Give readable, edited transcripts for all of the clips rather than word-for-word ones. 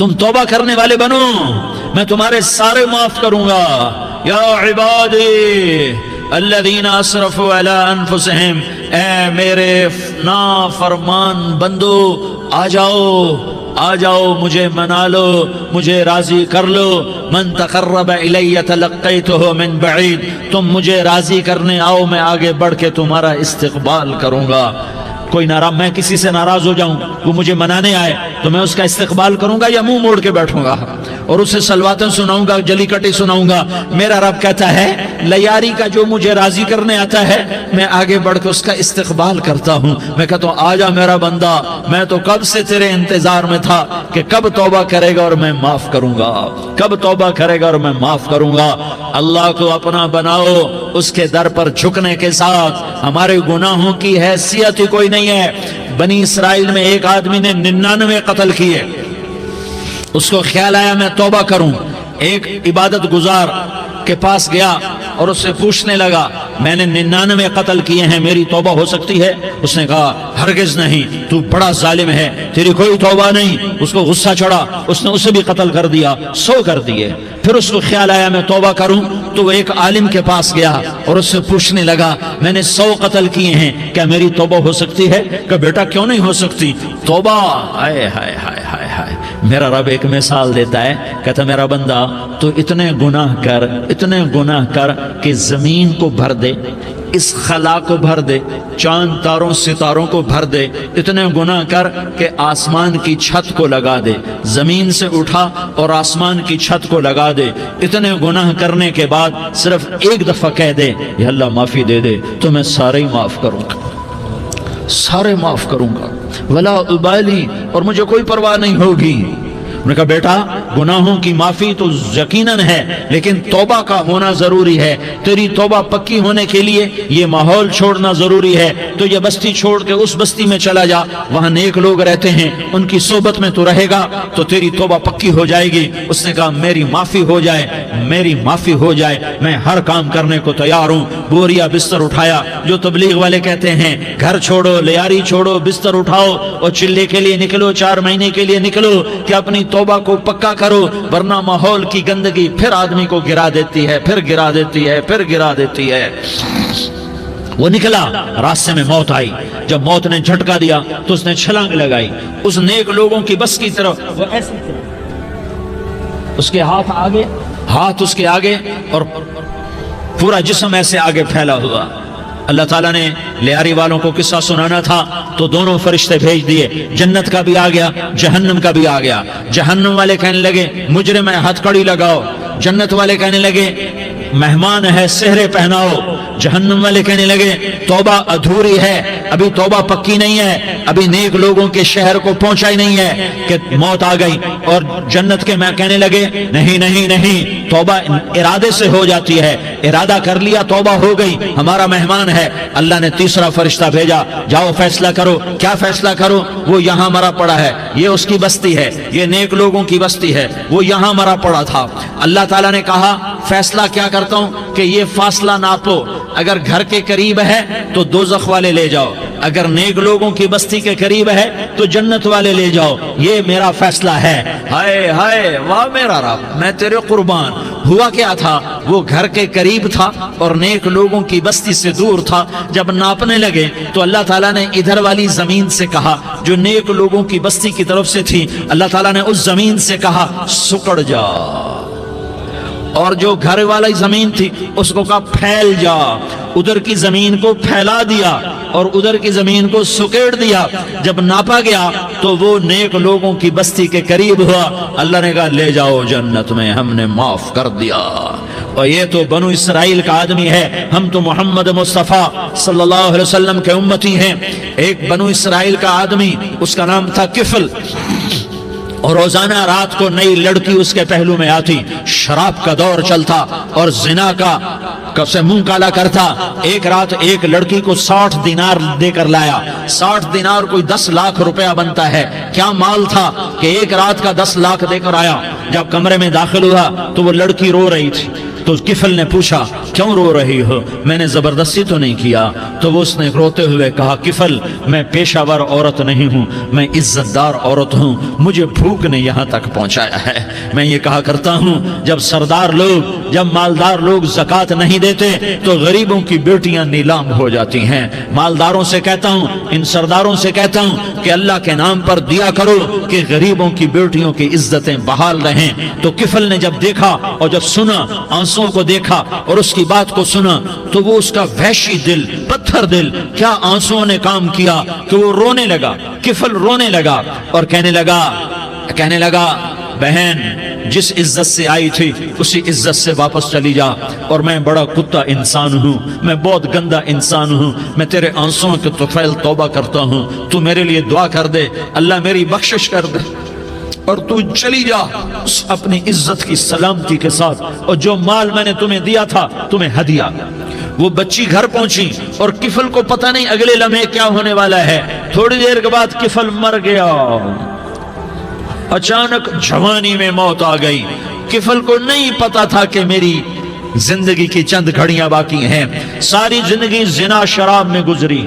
تم توبہ کرنے والے بنو، میں تمہارے سارے معاف کروں گا۔ یا عبادی الذین اسرفوا علی انفسہم، اے میرے نافرمان بندو آ جاؤ مجھے منا لو، مجھے راضی کر لو۔ من تقرب الی تلقیتہ من بعید، تم مجھے راضی کرنے آؤ، میں آگے بڑھ کے تمہارا استقبال کروں گا۔ کوئی ناراض، میں کسی سے ناراض ہو جاؤں، وہ مجھے منانے آئے تو میں اس کا استقبال کروں گا یا منہ موڑ کے بیٹھوں گا اور اسے سلواتیں سناؤں گا، جلی کٹی سناؤں گا؟ میرا رب کہتا ہے لیاری کا جو مجھے راضی کرنے آتا ہے میں آگے بڑھ کے اس کا استقبال کرتا ہوں۔ میں کہتا ہوں آجا میرا بندہ، میں تو کب سے تیرے انتظار میں تھا کہ کب توبہ کرے گا اور میں معاف کروں گا، کب توبہ کرے گا اور میں معاف کروں گا۔ اللہ کو اپنا بناؤ، اس کے در پر جھکنے کے ساتھ ہمارے گناہوں کی حیثیت ہی کوئی نہیں ہے۔ بنی اسرائیل میں ایک آدمی نے 99 قتل کیے، اس کو خیال آیا میں توبہ کروں، ایک عبادت گزار کے پاس گیا اور اس سے پوچھنے لگا میں نے 99 قتل کیے ہیں، میری توبہ ہو سکتی ہے؟ اس نے کہا ہرگز نہیں، تو بڑا ظالم ہے، تیری کوئی توبہ نہیں۔ اس کو غصہ چڑھا، اس نے اسے بھی قتل کر دیا، 100 کر دیے۔ پھر اس کو خیال آیا میں توبہ کروں تو وہ ایک عالم کے پاس گیا اور اس سے پوچھنے لگا میں نے 100 قتل کیے ہیں، کیا میری توبہ ہو سکتی ہے؟ کہ بیٹا کیوں نہیں ہو سکتی توبہ؟ ہائے ہائے ہائے ہائے ہائے، میرا رب ایک مثال دیتا ہے، کہتا میرا بندہ تو اتنے گناہ کر کہ زمین کو بھر دے، اس خلا کو بھر دے، چاند تاروں ستاروں کو بھر دے، اتنے گناہ کر کہ آسمان کی چھت کو لگا دے، زمین سے اٹھا اور آسمان کی چھت کو لگا دے، اتنے گناہ کرنے کے بعد صرف ایک دفعہ کہہ دے یا اللہ معافی دے دے تو میں سارے ہی معاف کروں گا، سارے معاف کروں گا، ولا ابالی، اور مجھے کوئی پرواہ نہیں ہوگی۔ انہوں نے کہا بیٹا گناہوں کی معافی تو یقیناً ہے لیکن توبہ کا ہونا ضروری ہے، تیری توبہ پکی ہونے کے لیے یہ ماحول چھوڑنا ضروری ہے، تو یہ بستی چھوڑ کے اس بستی میں چلا جا، وہاں نیک لوگ رہتے ہیں، ان کی صحبت میں تو رہے گا تو تیری توبہ پکی ہو جائے گی۔ اس نے کہا میری معافی ہو جائے، میری معافی ہو جائے، میں ہر کام کرنے کو تیار ہوں۔ بوریا بستر اٹھایا، جو تبلیغ والے کہتے ہیں گھر چھوڑو، لیاری چھوڑو، بستر اٹھاؤ اور چلے کے لیے نکلو، 4 مہینے کے لیے نکلو کہ اپنی توبہ کو پکا کرو، ورنہ ماحول کی گندگی پھر آدمی کو گرا دیتی ہے، پھر گرا دیتی ہے، پھر گرا دیتی ہے۔ وہ نکلا، راستے میں موت آئی، جب موت نے جھٹکا دیا تو اس نے چھلانگ لگائی اس نیک لوگوں کی بس کی طرف، وہ ایسے اس کے ہاتھ اس کے آگے اور پورا جسم ایسے آگے پھیلا ہوا۔ اللہ تعالیٰ نے لیاری والوں کو قصہ سنانا تھا تو دونوں فرشتے بھیج دیے، جنت کا بھی آ گیا، جہنم کا بھی آ گیا۔ جہنم والے کہنے لگے مجرم ہے ہتھ کڑی لگاؤ، جنت والے کہنے لگے مہمان ہے سہرے پہناؤ۔ جہنم والے کہنے لگے توبہ ادھوری ہے، ابھی توبہ پکی نہیں ہے، ابھی نیک لوگوں کے شہر کو پہنچا ہی نہیں ہے کہ موت آ گئی۔ اور جنت کے میں کہنے لگے نہیں نہیں نہیں، توبہ ارادے سے ہو جاتی ہے، ارادہ کر لیا توبہ ہو گئی، ہمارا مہمان ہے۔ اللہ نے تیسرا فرشتہ بھیجا، جاؤ فیصلہ کرو۔ کیا فیصلہ کرو؟ وہ یہاں مرا پڑا ہے، یہ اس کی بستی ہے، یہ نیک لوگوں کی بستی ہے، وہ یہاں مرا پڑا تھا۔ اللہ تعالیٰ نے کہا فیصلہ کیا کرتا ہوں کہ یہ فاصلہ ناپو، اگر گھر کے قریب ہے تو دوزخ والے لے جاؤ، اگر نیک لوگوں کی بستی کے قریب ہے تو جنت والے لے جاؤ، یہ میرا فیصلہ ہے۔ ہائے ہائے واہ میرا رب، میں تیرے قربان۔ ہوا کیا تھا؟ وہ گھر کے قریب تھا اور نیک لوگوں کی بستی سے دور تھا۔ جب ناپنے لگے تو اللہ تعالیٰ نے ادھر والی زمین سے کہا جو نیک لوگوں کی بستی کی طرف سے تھی، اللہ تعالیٰ نے اس زمین سے کہا سکڑ جا، اور جو گھر والی زمین تھی اس کو کہا پھیل جا۔ ادھر کی زمین کو پھیلا دیا اور ادھر کی زمین کو سکیڑ دیا۔ جب ناپا گیا تو وہ نیک لوگوں کی بستی کے قریب ہوا۔ اللہ نے کہا لے جاؤ جنت میں، ہم نے معاف کر دیا۔ اور یہ تو بنو اسرائیل کا آدمی ہے، ہم تو محمد مصطفیٰ صلی اللہ علیہ وسلم کے امتی ہیں۔ ایک بنو اسرائیل کا آدمی، اس کا نام تھا کفل، اور روزانہ رات کو نئی لڑکی اس کے پہلو میں آتی، شراب کا دور چلتا اور زنا کا سے منہ کالا کرتا۔ ایک رات ایک لڑکی کو 60 دینار دے کر لایا۔ 60 دینار کوئی 10 لاکھ روپیہ بنتا ہے۔ کیا مال تھا کہ ایک رات کا 10 لاکھ دے کر آیا۔ جب کمرے میں داخل ہوا تو وہ لڑکی رو رہی تھی، تو کفل نے پوچھا کیوں رو رہی ہو؟ میں نے زبردستی تو نہیں کیا۔ تو وہ اس نے روتے ہوئے کہا کفل میں پیشہ ور عورت نہیں ہوں، میں عزت دار عورت ہوں، مجھے بھوک نے یہاں تک پہنچایا ہے۔ میں یہ کہا کرتا ہوں جب سردار لوگ، جب مالدار لوگ زکوٰۃ نہیں دیتے تو غریبوں کی بیٹیاں نیلام ہو جاتی ہیں۔ مالداروں سے کہتا ہوں، ان سرداروں سے کہتا ہوں کہ اللہ کے نام پر دیا کرو کہ غریبوں کی بیٹیوں کی عزتیں بحال رہیں۔ تو کفل نے جب دیکھا اور جب سنا، آنسوں کو دیکھا اور اس کی بات کو سنا، تو وہ اس کا وحشی دل، پتھر دل، کیا آنسوں نے کام کیا کہ وہ رونے لگا۔ کفل رونے لگا اور کہنے لگا بہن جس عزت سے آئی تھی اسی عزت سے واپس چلی جا، اور میں بڑا کتا انسان ہوں، میں بہت گندا انسان ہوں، میں تیرے آنسوں کے طفیل توبہ کرتا ہوں، تو میرے لیے دعا کر دے، اللہ میری بخشش کر دے، اور تو چلی جا اپنی عزت کی سلامتی کے ساتھ، اور جو مال میں نے تمہیں دیا تھا تمہیں ہدیہ۔ وہ بچی گھر پہنچی اور کفل کو پتہ نہیں اگلے لمحے کیا ہونے والا ہے۔ تھوڑی دیر کے بعد کفل مر گیا، اچانک جوانی میں موت آ گئی۔ کفل کو نہیں پتا تھا کہ میری زندگی کی چند گھڑیاں باقی ہیں، ساری زندگی زنا شراب میں گزری،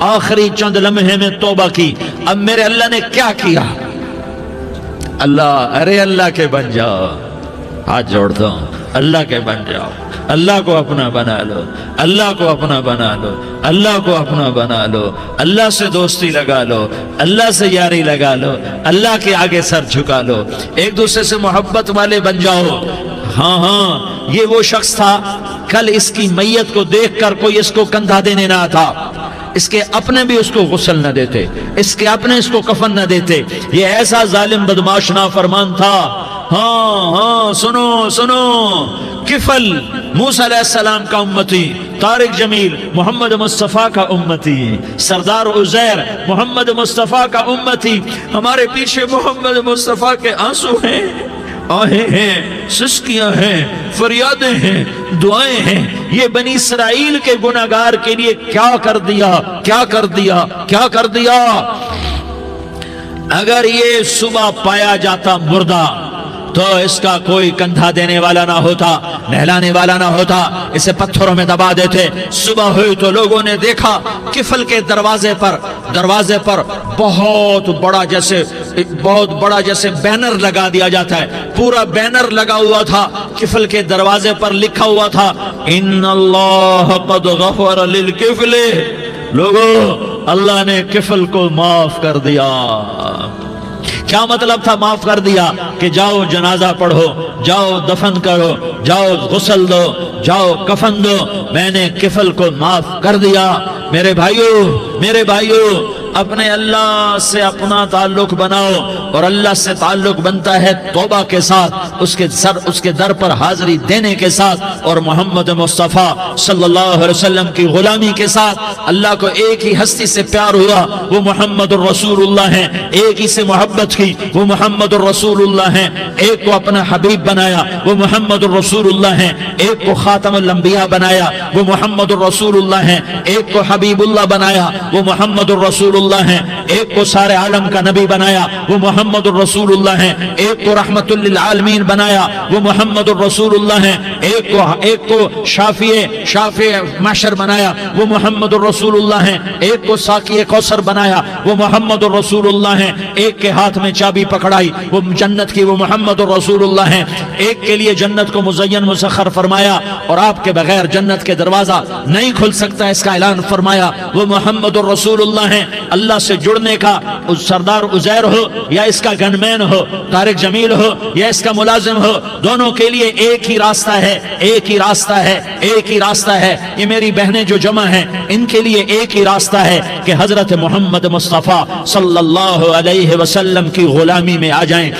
آخری چند لمحے میں توبہ کی، اب میرے اللہ نے کیا کیا؟ اللہ کے بن جاؤ، ہاتھ جوڑتا ہوں، اللہ کے بن جاؤ، اللہ کو اپنا بنا لو، اللہ کو اپنا بنا لو، اللہ کو اپنا بنا لو، اللہ سے دوستی لگا لو، اللہ سے یاری لگا لو، اللہ کے آگے سر جھکا لو، ایک دوسرے سے محبت والے بن جاؤ۔ ہاں یہ وہ شخص تھا، کل اس کی میت کو دیکھ کر کوئی اس کو کندھا دینے نہ آتا، اس کے اپنے بھی اس کو غسل نہ دیتے، اس کے اپنے اس کو کفن نہ دیتے، یہ ایسا ظالم بدماش نافرمان تھا۔ ہاں سنو، کفل موسیٰ علیہ السلام کا امتی، طارق جمیل محمد مصطفیٰ کا امتی، سردار عزیر محمد مصطفیٰ کا امتی، ہمارے پیچھے محمد مصطفیٰ کے آنسو ہیں، آہیں ہیں، سسکیاں ہیں، فریادیں ہیں، دعائیں ہیں۔ یہ بنی اسرائیل کے گناہگار کے لیے کیا کر دیا۔ اگر یہ صبح پایا جاتا مردہ تو اس کا کوئی کندھا دینے والا نہ ہوتا، نہلانے والا نہ ہوتا، اسے پتھروں میں دبا دیتے۔ صبح ہوئی تو لوگوں نے دیکھا کفل کے دروازے پر بہت بڑا جیسے بینر لگا دیا جاتا ہے، پورا بینر لگا ہوا تھا، کفل کے دروازے پر لکھا ہوا تھا ان اللہ قد غفر للکفل، لوگو اللہ نے کفل کو معاف کر دیا۔ کیا مطلب تھا معاف کر دیا؟ کہ جاؤ جنازہ پڑھو، جاؤ دفن کرو، جاؤ غسل دو، جاؤ کفن دو، میں نے کفل کو معاف کر دیا۔ میرے بھائیو اپنے اللہ سے اپنا تعلق بناؤ، اور اللہ سے تعلق بنتا ہے توبہ کے ساتھ، اس کے در پر حاضری دینے کے ساتھ، اور محمد مصطفیٰ صلی اللہ علیہ وسلم کی غلامی کے ساتھ۔ اللہ کو ایک ہی ہستی سے پیار ہوا، وہ محمد الرسول اللہ ہیں، ایک ہی سے محبت کی، وہ محمد الرسول اللہ ہیں، ایک کو اپنا حبیب بنایا، وہ محمد الرسول اللہ ہیں، ایک کو خاتم الانبیاء بنایا، وہ محمد الرسول اللہ ہیں، ایک کو حبیب اللہ بنایا، وہ محمد الرسول اللہ ہیں، ایک کو سارے عالم کا نبی بنایا، وہ محمد الرسول اللہ ہیں، ایک کو رحمت للعالمین بنایا، وہ محمد الرسول اللہ ہیں، ایک کو شافع محشر بنایا، وہ محمد الرسول اللہ ہیں، ایک کو ساقی کوثر بنایا، وہ محمد الرسول اللہ ہیں، ایک کے ہاتھ میں چابی پکڑائی وہ جنت کی، وہ محمد الرسول اللہ ہیں، ایک کے لیے جنت کو مزین مسخر فرمایا اور آپ کے بغیر جنت کے دروازہ نہیں کھل سکتا اس کا اعلان فرمایا، وہ محمد الرسول اللہ ہیں۔ اللہ سے جڑنے کا سردار عزیر ہو یا اس کا گنمین ہو، طارق جمیل ہو یا اس کا ملازم ہو، دونوں کے لیے ایک ہی راستہ ہے۔ یہ میری بہنیں جو جمع ہیں ان کے لیے ایک ہی راستہ ہے کہ حضرت محمد مصطفیٰ صلی اللہ علیہ وسلم کی غلامی میں آ جائیں،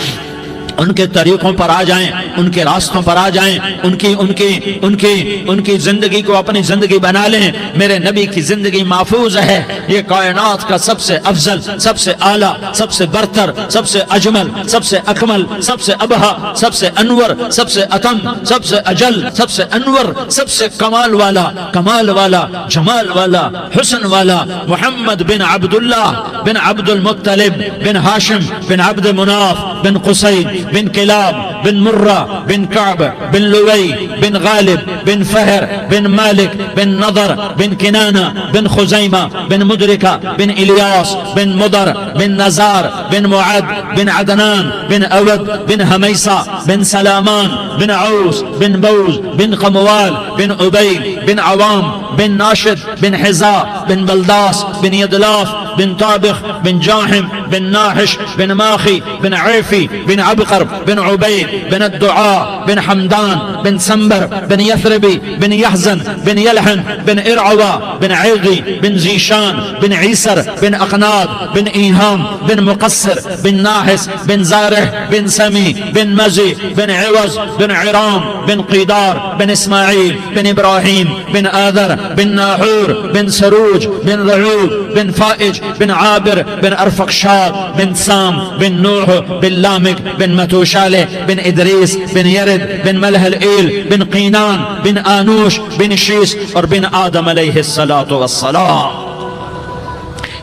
ان کے طریقوں پر آ جائیں، ان کے راستوں پر آ جائیں، ان کی زندگی کو اپنی زندگی بنا لیں۔ میرے نبی کی زندگی محفوظ ہے، یہ کائنات کا سب سے افضل، سب سے اعلیٰ، سب سے برتر، سب سے اجمل، سب سے اکمل، سب سے ابہا، سب سے انور، سب سے اتم، سب سے اجل، سب سے انور، سب سے کمال والا، جمال والا، حسن والا، محمد بن عبداللہ بن عبد المطلب بن ہاشم بن عبد مناف بن قصی بن کلاب بن مرہ بن کعب بن لوی بن غالب بن فہر بن مالک بن نضر بن کنانہ بن خزیمہ بن مدرکہ بن الیاس بن مضر بن نزار بن معد بن عدنان بن اود بن حمیسہ بن سلامان بن عوس بن بوز بن قموال بن عبید بن عوام بن ناشد بن حزا بن بلداس بن یدلاف بن طابخ بن جاحم بن ناحش بن ماخی بن عیفی بن عبقر بن عبید بن الدعاء بن حمدان بن سنبر بن یثربی بن یحزن بن یلحن بن ارعوا بن عیغی بن زیشان بن عیسر بن اقناد بن ایہام بن مقصر بن ناحس بن زارح بن سمی بن مزی بن عوض بن عرام بن قیدار بن اسماعیل بن ابراہیم بن آذر بن ناحور بن سروج بن رعوب بن فائج بن عابر بن ارفقشاد بن سام بن نوح بن لامک بن متوشالہ بن ادریس بن یرد بن ملح الایل بن قینان بن آنوش بن شیس اور بن آدم علیہ السلام۔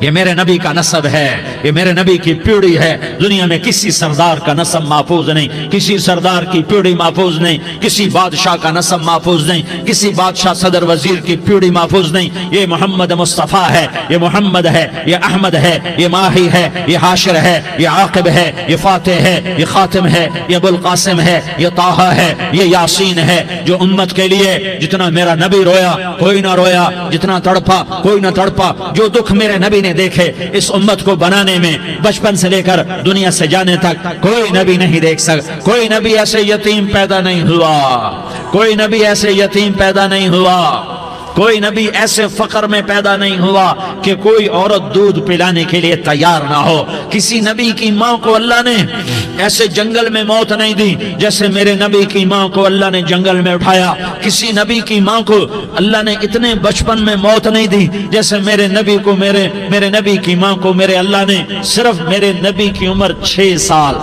یہ میرے نبی کا نسب ہے، یہ میرے نبی کی پیڑھی ہے۔ دنیا میں کسی سردار کا نسب محفوظ نہیں، کسی سردار کی پیڑھی محفوظ نہیں، کسی بادشاہ کا نسب محفوظ نہیں، کسی بادشاہ صدر وزیر کی پیڑھی محفوظ نہیں۔ یہ محمد مصطفیٰ ہے، یہ محمد ہے، یہ احمد ہے، یہ ماہی ہے، یہ حاشر ہے، یہ عاقب ہے، یہ فاتح ہے، یہ خاتم ہے، یہ ابو القاسم ہے، یہ طٰہٰ ہے، یہ یاسین ہے۔ جو امت کے لیے جتنا میرا نبی رویا کوئی نہ رویا، جتنا تڑپا کوئی نہ تڑپا، جو دکھ میرے نبی نے دیکھے اس امت کو بنانے میں، بچپن سے لے کر دنیا سے جانے تک کوئی نبی نہیں دیکھ سکتا۔ کوئی نبی ایسے یتیم پیدا نہیں ہوا، کوئی نبی ایسے یتیم پیدا نہیں ہوا، کوئی نبی ایسے فقر میں پیدا نہیں ہوا کہ کوئی عورت دودھ پلانے کے لیے تیار نہ ہو۔ کسی نبی کی ماں کو اللہ نے ایسے جنگل میں موت نہیں دی جیسے میرے نبی کی ماں کو اللہ نے جنگل میں اٹھایا۔ کسی نبی کی ماں کو اللہ نے اتنے بچپن میں موت نہیں دی جیسے میرے نبی کو میرے نبی کی ماں کو میرے اللہ نے صرف میرے نبی کی عمر 6 سال،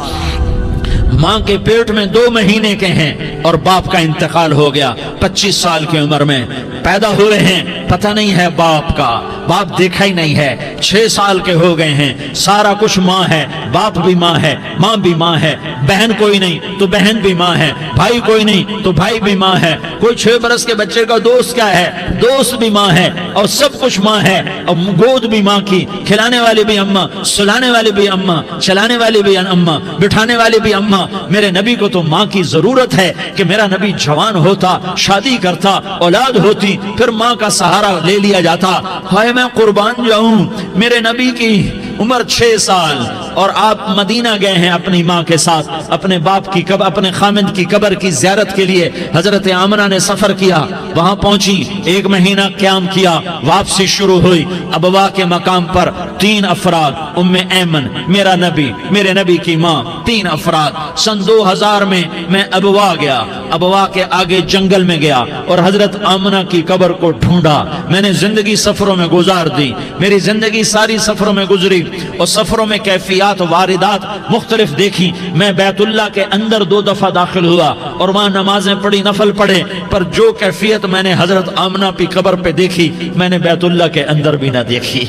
ماں کے پیٹ میں 2 مہینے کے ہیں اور باپ کا انتقال ہو گیا 25 سال کی عمر میں پیدا ہوئے ہیں، پتہ نہیں ہے باپ کا، باپ دیکھا ہی نہیں ہے، 6 سال کے ہو گئے ہیں، سارا کچھ ماں ہے، باپ بھی ماں ہے، ماں بھی ماں ہے، بہن کوئی نہیں تو بہن بھی ماں ہے، بھائی کوئی نہیں تو بھائی بھی ماں ہے، کوئی 6 برس کے بچے کا دوست کیا ہے، دوست بھی ماں ہے، اور سب کچھ ماں ہے، اور گود بھی ماں کی، کھلانے والی بھی اماں، سلانے والی بھی اماں، چلانے والی بھی اماں، بٹھانے والی بھی اماں۔ میرے نبی کو تو ماں کی ضرورت ہے کہ میرا نبی جوان ہوتا، شادی کرتا، اولاد ہوتی، پھر ماں کا سہارا لے لیا جاتا۔ ہائے میں قربان جاؤں، میرے نبی کی عمر 6 سال اور آپ مدینہ گئے ہیں اپنی ماں کے ساتھ، اپنے باپ کی اپنے خامند کی قبر کی زیارت کے لیے حضرت آمنہ نے سفر کیا، وہاں پہنچی، 1 مہینہ قیام کیا، واپسی شروع ہوئی۔ ابوا کے مقام پر 3 افراد، ام ایمن، میرا نبی، میرے نبی کی ماں، 3 افراد۔ سن 2000 میں ابوا گیا، ابوا کے آگے جنگل میں گیا اور حضرت آمنہ کی قبر کو ڈھونڈا۔ میں نے زندگی سفروں میں گزار دی، میری زندگی ساری سفروں میں گزری اور سفروں میں کیفیات واردات مختلف دیکھی۔ میں بیت اللہ کے اندر 2 دفعہ داخل ہوا اور وہاں نمازیں پڑھی، نفل پڑھے، پر جو کیفیت میں نے حضرت آمنہ کی قبر پہ دیکھی میں نے بیت اللہ کے اندر بھی نہ دیکھی،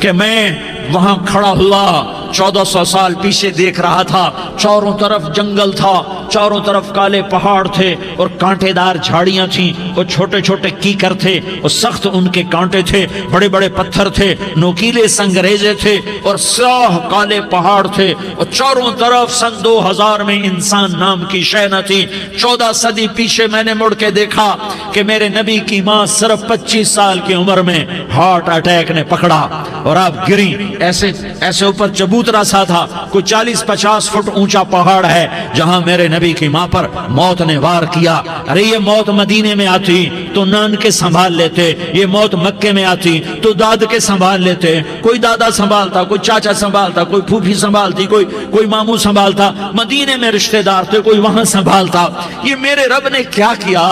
کہ میں وہاں کھڑا ہوا 1400 سال پیچھے دیکھ رہا تھا، چاروں طرف جنگل تھا، چاروں طرف کالے پہاڑ تھے اور کانٹے دار جھاڑیاں تھیں اور چھوٹے چھوٹے کیکر تھے اور سخت ان کے کانٹے تھے، بڑے بڑے پتھر تھے، نوکیلے سنگریزے تھے اور سیاہ کالے پہاڑ تھے اور چاروں طرف سن 2000 میں انسان نام کی شے نہ تھی۔ 14 صدی پیچھے میں نے مڑ کے دیکھا کہ میرے نبی کی ماں صرف 25 سال کی عمر میں ہارٹ اٹیک نے پکڑا اور آپ گری، ایسے اوپر چبوترا سا تھا، کوئی 40-50 فٹ اونچا پہاڑ ہے جہاں میرے نبی کی ماں پر موت نے وار کیا۔ ارے یہ موت مدینے میں آتی تو نان کے سنبھال لیتے، یہ موت مکے میں آتی تو داد کے سنبھال لیتے، کوئی دادا سنبھالتا، کوئی چاچا سنبھالتا، کوئی پھوپھی سنبھالتی، کوئی ماموں سنبھالتا، مدینے میں رشتہ دار تھے کوئی وہاں سنبھالتا۔ یہ میرے رب نے کیا کیا؟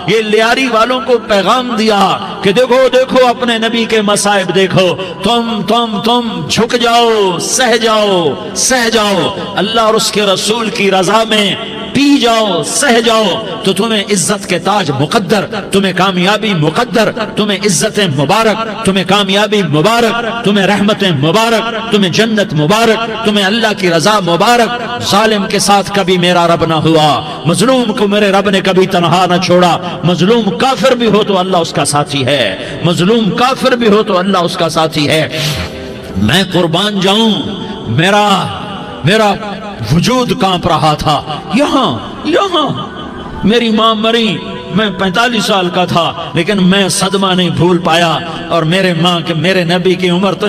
یہ لیاری والوں کو پیغام دیا کہ دیکھو دیکھو اپنے نبی کے مصائب دیکھو، تم جھک جاؤ، سہ جاؤ، اللہ اور اس کے رسول کی رضا میں پی جاؤ سہ جاؤ تو تمہیں عزت کے تاج مقدر، تمہیں کامیابی مقدر، تمہیں عزتیں مبارک، تمہیں کامیابی مبارک، تمہیں رحمتیں مبارک، تمہیں جنت مبارک، تمہیں اللہ کی رضا مبارک۔ ظالم کے ساتھ کبھی میرا رب نہ ہوا، مظلوم کو میرے رب نے کبھی تنہا نہ چھوڑا۔ مظلوم کافر بھی ہو تو اللہ اس کا ساتھی ہے، مظلوم کافر بھی ہو تو اللہ اس کا ساتھی ہے۔ میں قربان جاؤں، میرا وجود کانپ رہا تھا۔ یہاں میری ماں مری، میں 45 سال کا تھا، لیکن میں صدمہ نہیں بھول پایا۔ اور میرے نبی کی عمر تو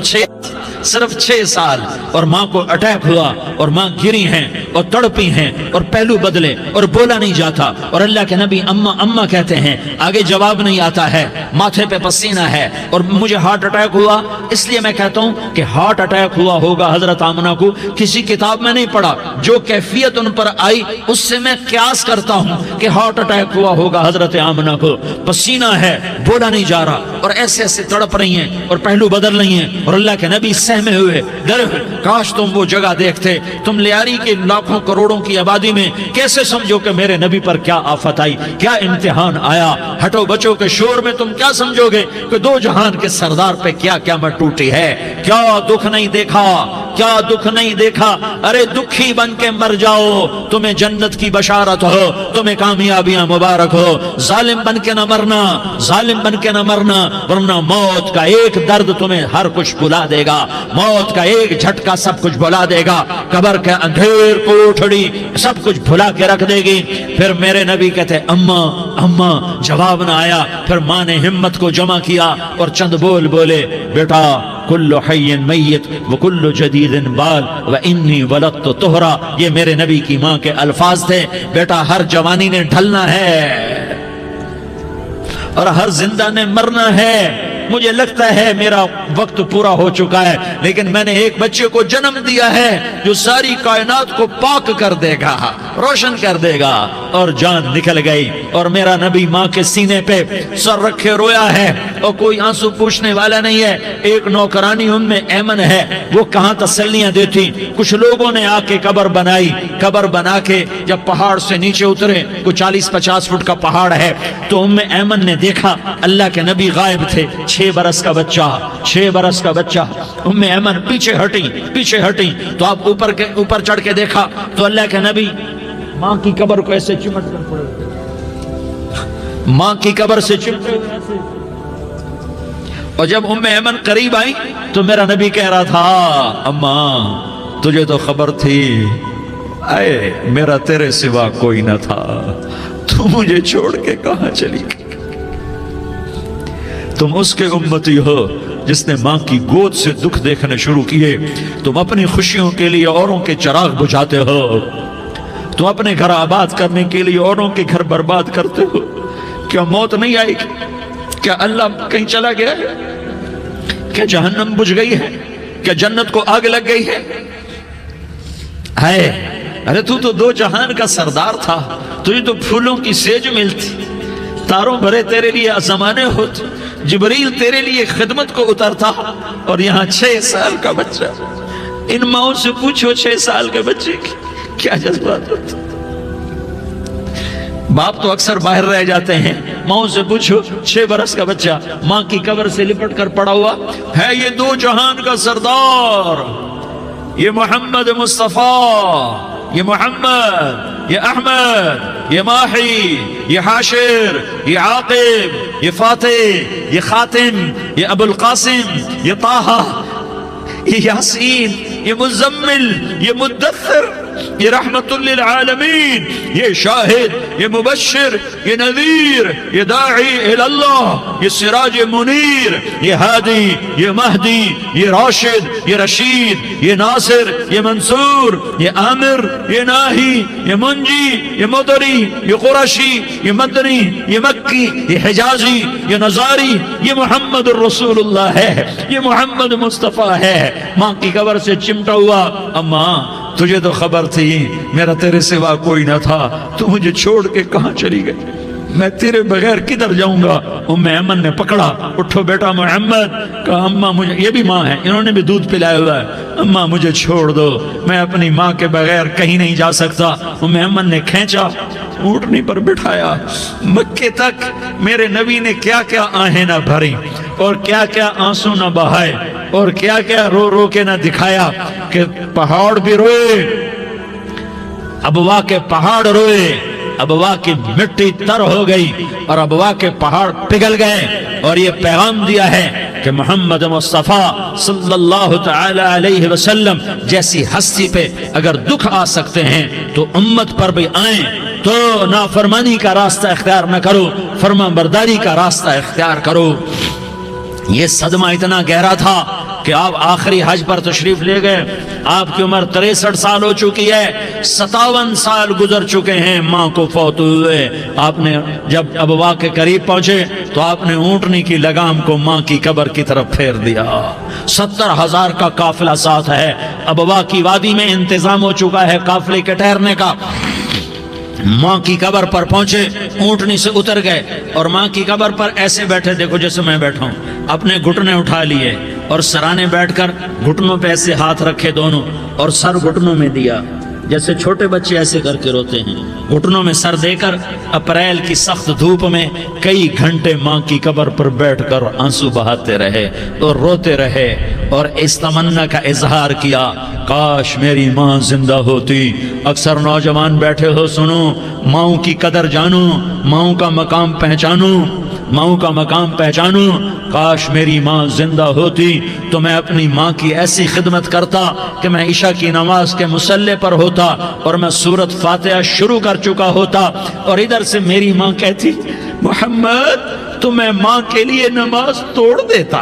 صرف 6 سال، اور ماں کو اٹیک ہوا اور ماں گری ہیں اور تڑپی ہیں اور پہلو بدلے اور بولا نہیں جاتا، اور اللہ کے نبی اماں اماں کہتے ہیں، آگے جواب نہیں آتا ہے، ماتھے پہ پسینہ ہے، اور مجھے ہارٹ اٹیک ہوا۔ اس لیے میں کہتا ہوں کہ ہارٹ اٹیک ہوا ہوگا حضرت آمنہ کو، کسی کتاب میں نہیں پڑھا، جو کیفیت ان پر آئی اس سے میں قیاس کرتا ہوں کہ ہارٹ اٹیک ہوا ہوگا حضرت آمنہ کو۔ پسینہ ہے، بولا نہیں جا رہا، اور ایسے ایسے تڑپ رہی ہیں اور پہلو بدل رہی ہیں، اور اللہ کے نبی سہمے ہوئے ڈرے ہوئے۔ کاش تم وہ جگہ دیکھتے، تم لیاری کے لاکھوں کروڑوں کی آبادی میں کیسے سمجھو کہ میرے نبی پر کیا آفت آئی، کیا امتحان آیا۔ ہٹو بچوں کے شور میں تم کیا سمجھو گے کہ دو جہان کے سردار پہ کیا قیامت ٹوٹی ہے۔ کیا دکھ نہیں دیکھا، کیا دکھ نہیں دیکھا۔ ارے دکھی بن کے مر جاؤ، تمہیں جنت کی بشارت ہو، تمہیں کامیابیاں مبارک ہو۔ ظالم بن کے نہ مرنا، ظالم بن کے نہ مرنا، ورنہ موت کا ایک درد تمہیں ہر کچھ بلا دے گا، موت کا ایک جھٹکا سب کچھ بھلا دے گا، قبر کے اندھیر کوٹھڑی سب کچھ بھلا کے رکھ دے گی۔ پھر میرے نبی کہتے اماں اماں، جواب نہ آیا۔ پھر ماں نے ہمت کو جمع کیا اور چند بول بولے، بیٹا کل حی میت وکل جدید بال وانی ولدت طہرا۔ یہ میرے نبی کی ماں کے الفاظ تھے، بیٹا ہر جوانی نے ڈھلنا ہے اور ہر زندہ نے مرنا ہے۔ مجھے لگتا ہے میرا وقت پورا ہو چکا ہے، لیکن میں نے ایک بچے کو جنم دیا ہے جو ساری کائنات کو پاک کر دے گا، روشن کر دے گا۔ اور جان نکل گئی، اور میرا نبی ماں کے سینے پہ سر رکھے رویا ہے، اور کوئی آنسو پوچھنے والا نہیں ہے۔ ایک نوکرانی ام میں ایمن ہے، وہ کہاں تسلیاں دیتی۔ کچھ لوگوں نے آ کے قبر بنائی، قبر بنا کے جب پہاڑ سے نیچے اترے، کوئی 40-50 فٹ کا پہاڑ ہے، تو ام ایمن نے دیکھا اللہ کے نبی غائب تھے، 6 برس کا بچہ، 6 برس کا بچہ۔ ام ایمن پیچھے ہٹی تو آپ اوپر چڑھ کے دیکھا تو اللہ کے نبی ماں کی قبر کو ایسے چمٹ کر پڑے، ماں کی قبر سے چمٹے ہوئے ایسے۔ اور جب ام ایمن قریب آئی تو میرا نبی کہہ رہا تھا، اماں تجھے تو خبر تھی، اے میرا تیرے سوا کوئی نہ تھا، تو مجھے چھوڑ کے کہاں چلی گئی۔ تم اس کے امتی ہو جس نے ماں کی گود سے دکھ دیکھنے شروع کیے۔ تم اپنی خوشیوں کے لیے اوروں کے چراغ بجھاتے ہو، تم اپنے گھر آباد کرنے کے لیے اوروں کے گھر برباد کرتے ہو۔ کیا موت نہیں آئے گی؟ کیا اللہ کہیں چلا گیا ہے؟ کیا جہنم بجھ گئی ہے؟ کیا جنت کو آگ لگ گئی ہے؟ ارے تو 2 جہان کا سردار تھا، تجھے تو پھولوں کی سیج ملتی، تاروں بھرے تیرے لیے زمانے ہوتے، جبریل تیرے لیے خدمت کو اترتا، اور یہاں 6 سال کا بچہ۔ ان ماؤں سے پوچھو 6 سال کے بچے کی کیا جذبات ہوتے۔ باپ تو اکثر باہر رہ جاتے ہیں، ماؤں سے پوچھو 6 برس کا بچہ ماں کی قبر سے لپٹ کر پڑا ہوا ہے۔ یہ 2 جہان کا سردار، یہ محمد مصطفیٰ، یہ محمد، یہ احمد، یہ ماہی، یہ حاشر، یہ عاقب، یہ فاتح، یہ خاتم، یہ ابو القاسم، یہ طٰہٰ، یہ یاسین، یہ مزمل، یہ مدثر، یہ رحمت للعالمین، یہ شاہد، یہ مبشر، یہ نذیر، یہ داعی اللہ، یہ سراج منیر، یہ ہادی، یہ مہدی، یہ راشد، یہ رشید، یہ ناصر، یہ منصور، یہ عامر، یہ ناہی، یہ منجی، یہ مدری، یہ قرشی، یہ مدنی، یہ مکی، یہ حجازی، یہ نظاری، یہ محمد الرسول اللہ ہے، یہ محمد مصطفیٰ ہے۔ ماں کی قبر سے چمٹا ہوا، اماں تجھے تو خبر تھی میرا تیرے سوا کوئی نہ تھا، تو مجھے چھوڑ کے کہاں چلی گئی۔ میں تیرے بغیر کدھر جاؤں گا؟ ام ایمن نے پکڑا، اٹھو بیٹا محمد، کہا اماں مجھے، یہ بھی ماں ہے، انہوں نے بھی دودھ پلایا ہوا ہے، اماں مجھے چھوڑ دو، میں اپنی ماں کے بغیر کہیں نہیں جا سکتا۔ ام ایمن نے کھینچا، اونٹنی پر بٹھایا، مکے تک میرے نبی نے کیا کیا آہیں نہ بھری اور کیا کیا آنسو نہ بہائے اور کیا کیا رو رو کے نہ دکھایا کہ پہاڑ بھی روئے، ابوا کے پہاڑ روئے، ابوا کی مٹی تر ہو گئی اور ابوا کے پہاڑ پگھل گئے، اور یہ پیغام دیا ہے کہ محمد مصطفیٰ صلی اللہ تعالی علیہ وسلم جیسی ہستی پہ اگر دکھ آ سکتے ہیں تو امت پر بھی آئیں، تو نافرمانی کا راستہ اختیار نہ کرو، فرما برداری کا راستہ اختیار کرو۔ یہ صدمہ اتنا گہرا تھا کہ آپ آخری حج پر تشریف لے گئے، آپ کی عمر 63 سال ہو چکی ہے، 57 سال گزر چکے ہیں ماں کو فوت ہوئے۔ آپ نے جب ابوا کے قریب پہنچے تو آپ نے اونٹنی کی لگام کو ماں کی قبر کی طرف پھیر دیا۔ 70,000 کا قافلہ ساتھ ہے، ابوا کی وادی میں انتظام ہو چکا ہے قافلے کے ٹھہرنے کا۔ ماں کی قبر پر پہنچے، اونٹنی سے اتر گئے اور ماں کی قبر پر ایسے بیٹھے، دیکھو جیسے میں بیٹھا ہوں، اپنے گھٹنے اٹھا لیے اور سرانے بیٹھ کر گھٹنوں پہ ایسے ہاتھ رکھے دونوں اور سر گھٹنوں میں دیا، جیسے چھوٹے بچے ایسے کر کے روتے ہیں، گھٹنوں میں سر دے کر اپریل کی سخت دھوپ میں کئی گھنٹے ماں کی قبر پر بیٹھ کر آنسو بہاتے رہے اور روتے رہے اور اس تمنا کا اظہار کیا، کاش میری ماں زندہ ہوتی۔ اکثر نوجوان بیٹھے ہو، سنو، ماؤں کی قدر جانو، ماؤں کا مقام پہچانو، ماؤں کا مقام پہچانو۔ کاش میری ماں زندہ ہوتی تو میں اپنی ماں کی ایسی خدمت کرتا کہ میں عشاء کی نماز کے مصلی پر ہوتا اور میں سورۃ فاتحہ شروع کر چکا ہوتا، اور ادھر سے میری ماں کہتی محمد تو میں ماں کے لیے نماز توڑ دیتا،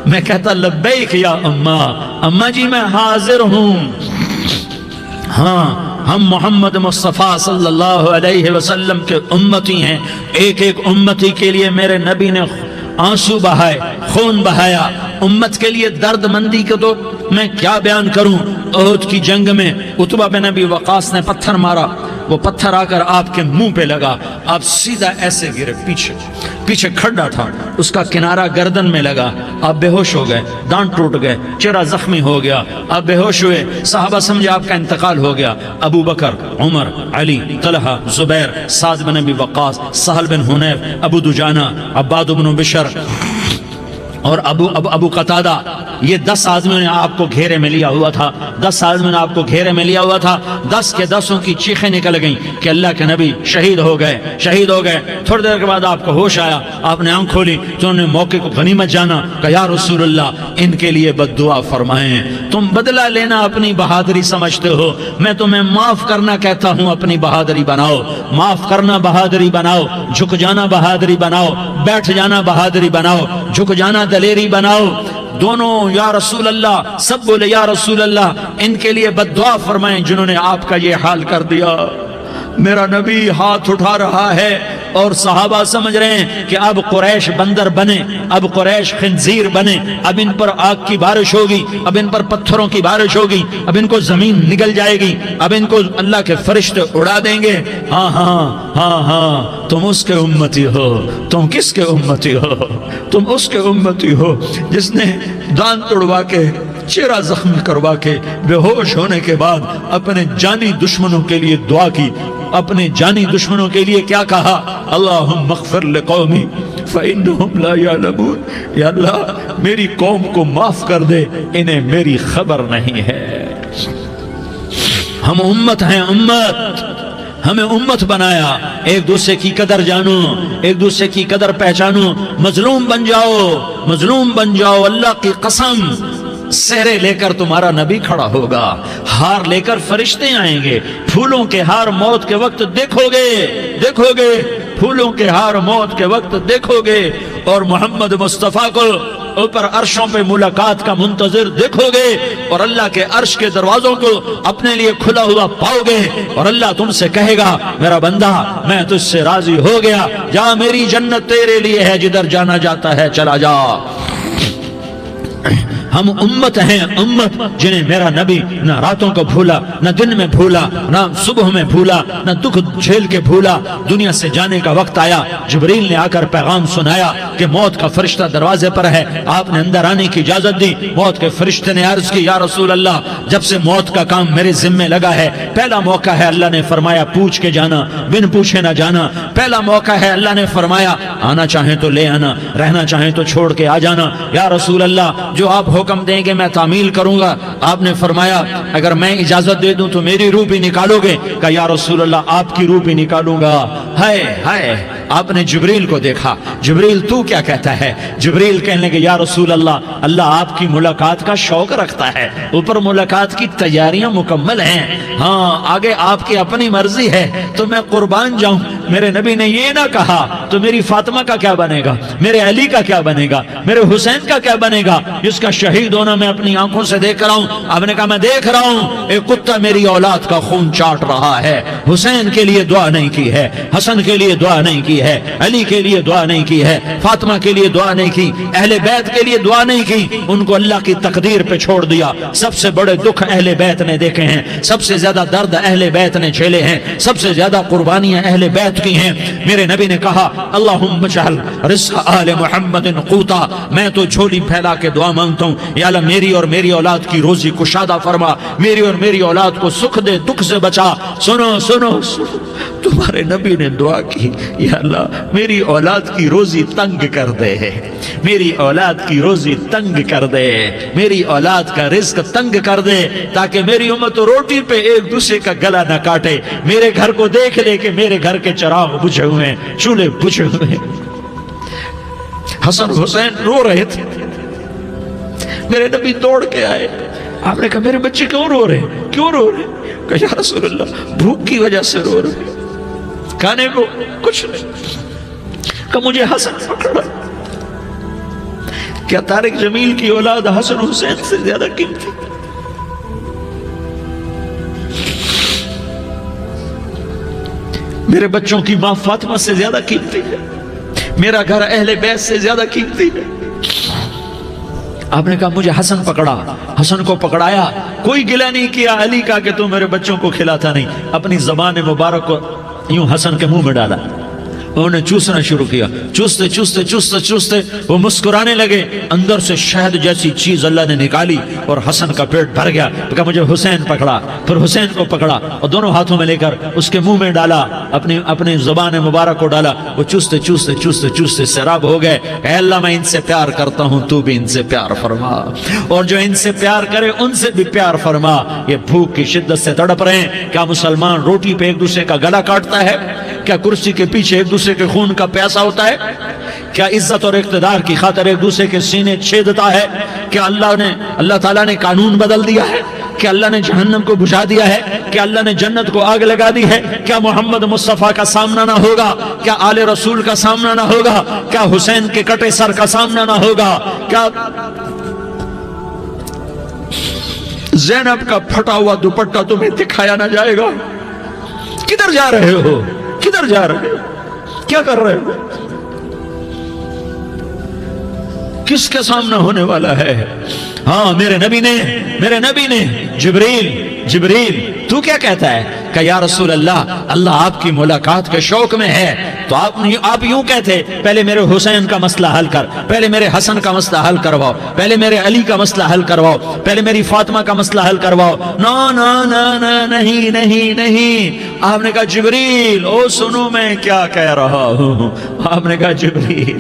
میں کہتا لبیک یا اماں، اماں جی میں حاضر ہوں۔ ہاں، ہم محمد مصطفیٰ صلی اللہ علیہ وسلم کے امتی ہیں، ایک ایک امتی کے لیے میرے نبی نے آنسو بہائے، خون بہایا، امت کے لیے درد مندی کو تو میں کیا بیان کروں۔ احد کی جنگ میں عتبہ بن ابی وقاص نے پتھر مارا، وہ پتھر آ کر آپ کے منہ پہ لگا، آپ سیدھا ایسے گرے، پیچھے کھڈا تھا، اس کا کنارہ گردن میں لگا، آپ بے ہوش ہو گئے، دانت ٹوٹ گئے، چہرہ زخمی ہو گیا، آپ بے ہوش ہوئے، صحابہ سمجھے آپ کا انتقال ہو گیا۔ ابو بکر، عمر، علی، طلحہ، زبیر، سعد بن ابی وقاص، سہل بن حنیف، ابو دجانہ، عباد بن بشر اور ابو قتادہ، یہ 10 آدمیوں نے آپ کو گھیرے میں لیا ہوا تھا، 10 آدمیوں نے آپ کو گھیرے میں لیا ہوا تھا، 10 کے 10 کی چیخیں نکل گئیں کہ اللہ کے نبی شہید ہو گئے۔ تھوڑی دیر کے بعد آپ کو ہوش آیا، آپ نے آنکھ کھولی تو انہوں نے موقع کو غنیمت جانا کہ یا رسول اللہ ان کے لیے بد دعا فرمائیں، تم بدلہ لینا اپنی بہادری سمجھتے ہو، میں تمہیں معاف کرنا کہتا ہوں، اپنی بہادری بناؤ، معاف کرنا بہادری بناؤ، جھک جانا بہادری بناؤ، بیٹھ جانا بہادری بناؤ، جھک جانا دلیری بناؤ۔ دونوں یا رسول اللہ، سب بولے یا رسول اللہ، ان کے لیے بد دعا فرمائیں جنہوں نے آپ کا یہ حال کر دیا۔ میرا نبی ہاتھ اٹھا رہا ہے اور صحابہ سمجھ رہے ہیں کہ اب قریش بندر بنے، اب قریش خنزیر بنے، اب ان پر آگ کی بارش ہوگی، اب ان پر پتھروں کی بارش ہوگی، اب ان کو زمین نگل جائے گی، اب ان کو اللہ کے فرشتے اڑا دیں گے۔ ہاں ہاں ہاں ہاں، تم اس کے امتی ہو، تم کس کے امتی ہو؟ تم اس کے امتی ہو جس نے دانت توڑوا کے، چہرہ زخمی کروا کے، بے ہوش ہونے کے بعد اپنے جانی دشمنوں کے لیے دعا کی، اپنے جانی دشمنوں کے لیے کیا کہا؟ اللہم اغفر لقومی فإنہم لا یعلمون، یا اللہ میری قوم کو معاف کر دے، انہیں میری خبر نہیں ہے۔ ہم امت ہیں، امت، ہمیں امت بنایا، ایک دوسرے کی قدر جانو، ایک دوسرے کی قدر پہچانو، مظلوم بن جاؤ، مظلوم بن جاؤ، اللہ کی قسم سہرے لے کر تمہارا نبی کھڑا ہوگا، ہار لے کر فرشتے آئیں گے، پھولوں کے ہار موت کے وقت دیکھو گے، پھولوں کے ہار موت کے وقت دیکھو گے، اور محمد مصطفیٰ کو اوپر عرشوں پہ ملاقات کا منتظر دیکھو گے، اور اللہ کے عرش کے دروازوں کو اپنے لیے کھلا ہوا پاؤ گے، اور اللہ تم سے کہے گا میرا بندہ میں تجھ سے راضی ہو گیا، جا میری جنت تیرے لیے ہے، جدھر جانا جاتا ہے چلا جا۔ ہم امت ہیں، امت جنہیں میرا نبی نہ راتوں کو بھولا، نہ دن میں بھولا، نہ صبح میں بھولا، نہ دکھ جھیل کے بھولا۔ دنیا سے جانے کا وقت آیا، جبریل نے آ کر پیغام سنایا کہ موت کا فرشتہ دروازے پر ہے، آپ نے اندر آنے کی اجازت دی۔ موت کے فرشتے نے عرض کی، یا رسول اللہ، جب سے موت کا کام میرے ذمے لگا ہے، پہلا موقع ہے، اللہ نے فرمایا پوچھ کے جانا، بن پوچھے نہ جانا۔ پہلا موقع ہے، اللہ نے فرمایا آنا چاہیں تو لے آنا، رہنا چاہیں تو چھوڑ کے آ جانا۔ یا رسول اللہ، جو آپ حکم دیں گے میں تعمیل کروں گا۔ آپ نے فرمایا اگر میں اجازت دے دوں تو میری روح بھی نکالو گے؟ کہا یا رسول اللہ، آپ کی روح بھی نکالوں گا۔ ہائے ہائے، آپ نے جبریل کو دیکھا، جبریل تو کیا کہتا ہے؟ جبریل کہنے لگے یا رسول اللہ، اللہ آپ کی ملاقات کا شوق رکھتا ہے، اوپر ملاقات کی تیاریاں مکمل ہیں، ہاں آگے آپ کی اپنی مرضی ہے تو میں قربان جاؤں۔ میرے نبی نے یہ نہ کہا تو میری فاطمہ کا کیا بنے گا، میرے علی کا کیا بنے گا، میرے حسین کا کیا بنے گا، جس کا شہید ہونا میں اپنی آنکھوں سے دیکھ رہا ہوں۔ آپ نے کہا میں دیکھ رہا ہوں، ایک کتا میری اولاد کا خون چاٹ رہا ہے۔ حسین کے لیے دعا نہیں کی ہے، حسن کے لیے دعا نہیں کی ہے، علی کے لیے دعا نہیں کی ہے، فاطمہ کے لیے دعا نہیں کی، اہل بیت کے لیے دعا نہیں کی، ان کو اللہ کی تقدیر پہ چھوڑ دیا۔ سب سے بڑے دکھ اہل بیت نے دیکھے ہیں، سب سے زیادہ درد اہل بیت نے جھیلے ہیں، سب سے زیادہ قربانیاں اہل بیت کی ہیں۔ میرے نبی نے کہا اللہم اجعل رزق آل محمد قوتا، میں تو جھولی پھیلا کے دعا مانگتا ہوں، یا اللہ میری اور میری اولاد کی روزی کشادہ فرما، میری اور میری اولاد کو سکھ دے، دکھ سے بچا۔ سنو سنو سنو، تمہارے نبی نے دعا کی، یا اللہ میری اولاد کی روزی تنگ کر دے، میری اولاد کی روزی تنگ کر دے، میری اولاد کا رزق تنگ کر دے، تاکہ میری امت روٹی پہ ایک دوسرے کا گلا نہ کاٹے، میرے گھر کو دیکھ لے کہ میرے گھر کے چراغ بجھے ہوئے ہیں، چولہے بجھے ہوئے ہیں۔ حسن حسین رو رہے تھے، میرے نبی دوڑ کے آئے، آپ نے کہا میرے بچے کیوں رو رہے ہیں، کیوں رو رہے ہیں؟ کہا یا رسول اللہ بھوک کی وجہ سے رو رہے ہیں، کھانے کو کچھ نہیں۔ کہ مجھے حسن پکڑا۔ کیا طارق جمیل کی اولاد حسن حسین سے زیادہ قیمتی؟ میرے بچوں کی ماں فاطمہ سے زیادہ قیمتی ہے، میرا گھر اہل بیت سے زیادہ قیمتی ہے۔ آپ نے کہا مجھے حسن پکڑا، حسن کو پکڑایا، کوئی گلہ نہیں کیا علی کا کہ تو میرے بچوں کو کھلاتا نہیں، اپنی زبان مبارک کو یوں حسن کے منہ میں ڈالا، انہوں نے چوسنا شروع کیا، چوستے چوستے چوستے چوستے وہ مسکرانے لگے، اندر سے شہد جیسی چیز اللہ نے نکالی اور حسن کا پیٹ بھر گیا۔ کہا مجھے حسین پکڑا، پھر حسین کو پکڑا اور دونوں ہاتھوں میں لے کر اس کے منہ میں ڈالا، اپنی زبان مبارک کو ڈالا، وہ چوستے چوستے چوستے چوستے سیراب ہو گئے۔ اے اللہ میں ان سے پیار کرتا ہوں، تو بھی ان سے پیار فرما، اور جو ان سے پیار کرے ان سے بھی پیار فرما۔ یہ بھوک کی شدت سے تڑپ رہے ہیں، کیا مسلمان روٹی پہ ایک دوسرے کا گلا کاٹتا ہے؟ کیا کرسی کے پیچھے ایک دوسرے کے خون کا پیاسا ہوتا ہے؟ کیا عزت اور اقتدار کی خاطر ایک دوسرے کے سینے چھیدتا ہے؟ کیا اللہ تعالیٰ نے قانون بدل دیا ہے؟ کیا اللہ نے جہنم کو بجھا دیا ہے؟ کیا اللہ نے جنت کو آگ لگا دی ہے؟ کیا محمد مصطفیٰ کا سامنا نہ ہوگا؟ کیا آل رسول کا سامنا نہ ہوگا؟ کیا حسین کے کٹے سر کا سامنا نہ ہوگا؟ کیا زینب کا پھٹا ہوا دوپٹہ تمہیں دکھایا نہ جائے گا؟ کدھر جا رہے ہو؟ کدھر جا رہے ہو؟ کیا کر رہے ہو؟ کس کے سامنا ہونے والا ہے؟ ہاں میرے نبی نے جبریل تو کیا کہتا ہے؟ کہ یا رسول اللہ آپ کی ملاقات کے شوق میں ہے، تو آپ یوں کہتے پہلے میرے حسین کا مسئلہ حل کر، پہلے میرے حسن کا مسئلہ حل کرواؤ، پہلے میرے علی کا مسئلہ حل کرواؤ، پہلے میری فاطمہ کا مسئلہ حل کرواؤ۔ نہیں۔ آپ نے کہا جبریل او سنو میں کیا کہہ رہا ہوں۔ آپ نے کہا جبریل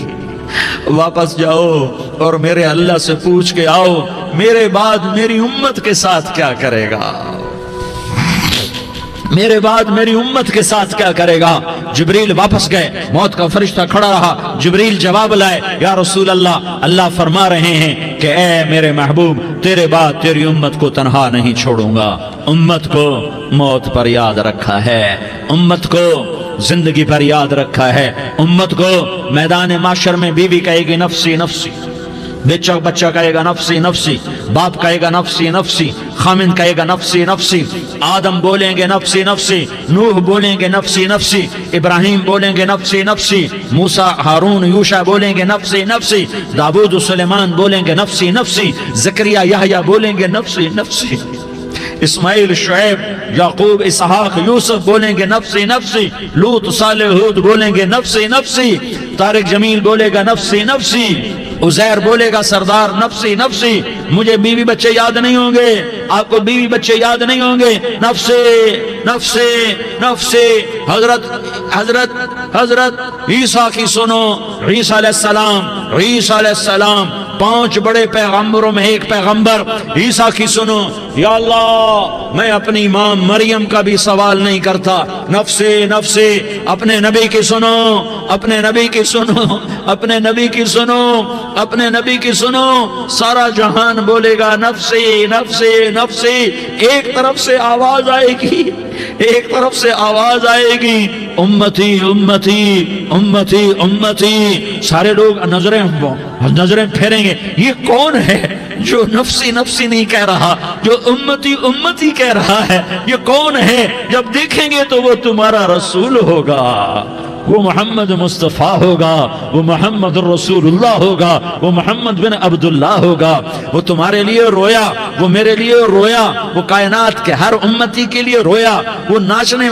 واپس جاؤ اور میرے اللہ سے پوچھ کے آؤ میرے بعد میری امت کے ساتھ کیا کرے گا، میرے بعد میری امت کے ساتھ کیا کرے گا۔ جبریل واپس گئے، موت کا فرشتہ کھڑا رہا، جبریل جواب لائے یا رسول اللہ فرما رہے ہیں کہ اے میرے محبوب تیرے بعد تیری امت کو تنہا نہیں چھوڑوں گا، امت کو موت پر یاد رکھا ہے، امت کو زندگی پر یاد رکھا ہے، امت کو میدان معاشر میں بیوی کہے گی نفسی نفسی، بچہ کہے گا نفسی نفسی، باپ کہے گا نفسی نفسی، خامن کہے گا نفسی نفسی، آدم بولیں گے نفسی نفسی، نوح بولیں گے نفسی نفسی، ابراہیم بولیں گے نفسی نفسی، موسیٰ ہارون یوشع بولیں گے نفسی نفسی، داؤد و سلیمان بولیں گے نفسی نفسی، زکریا یحییٰ بولیں گے نفسی نفسی، اسماعیل شعیب یعقوب اسحاق یوسف بولیں گے نفسی نفسی، لوط صالح ہود بولیں گے نفسی نفسی، طارق جمیل بولے گا نفسی نفسی، عزیر بولے گا سردار نفسی نفسی، مجھے بیوی بچے یاد نہیں ہوں گے، آپ کو بیوی بچے یاد نہیں ہوں گے، نفسی نفسی نفسی۔ حضرت عیسیٰ کی سنو، عیسیٰ علیہ السلام 5 بڑے پیغمبروں میں ایک پیغمبر عیسیٰ کی سنو، یا اللہ میں اپنی ماں مریم کا بھی سوال نہیں کرتا، نفسی نفسی۔ اپنے نبی کی سنو، اپنے نبی کی سنو، اپنے نبی کی سنو، اپنے نبی کی سنو، سارا جہان بولے گا نفسی نفسی نفسی۔ ایک طرف سے آواز آئے گی، ایک طرف سے آواز آئے گی، امتی امتی امتی امتی۔ سارے لوگ نظریں پھیریں گے، یہ کون ہے جو نفسی نفسی نہیں کہہ رہا، جو امتی امتی کہہ رہا ہے، یہ کون ہے؟ جب دیکھیں گے تو وہ تمہارا رسول ہوگا، وہ محمد مصطفیٰ ہوگا، وہ محمد رسول اللہ ہوگا، وہ محمد بن عبداللہ ہوگا۔ وہ تمہارے لیے رویا، وہ میرے لیے رویا، وہ کائنات کے ہر امتی کے لیے رویا، وہ ناچنے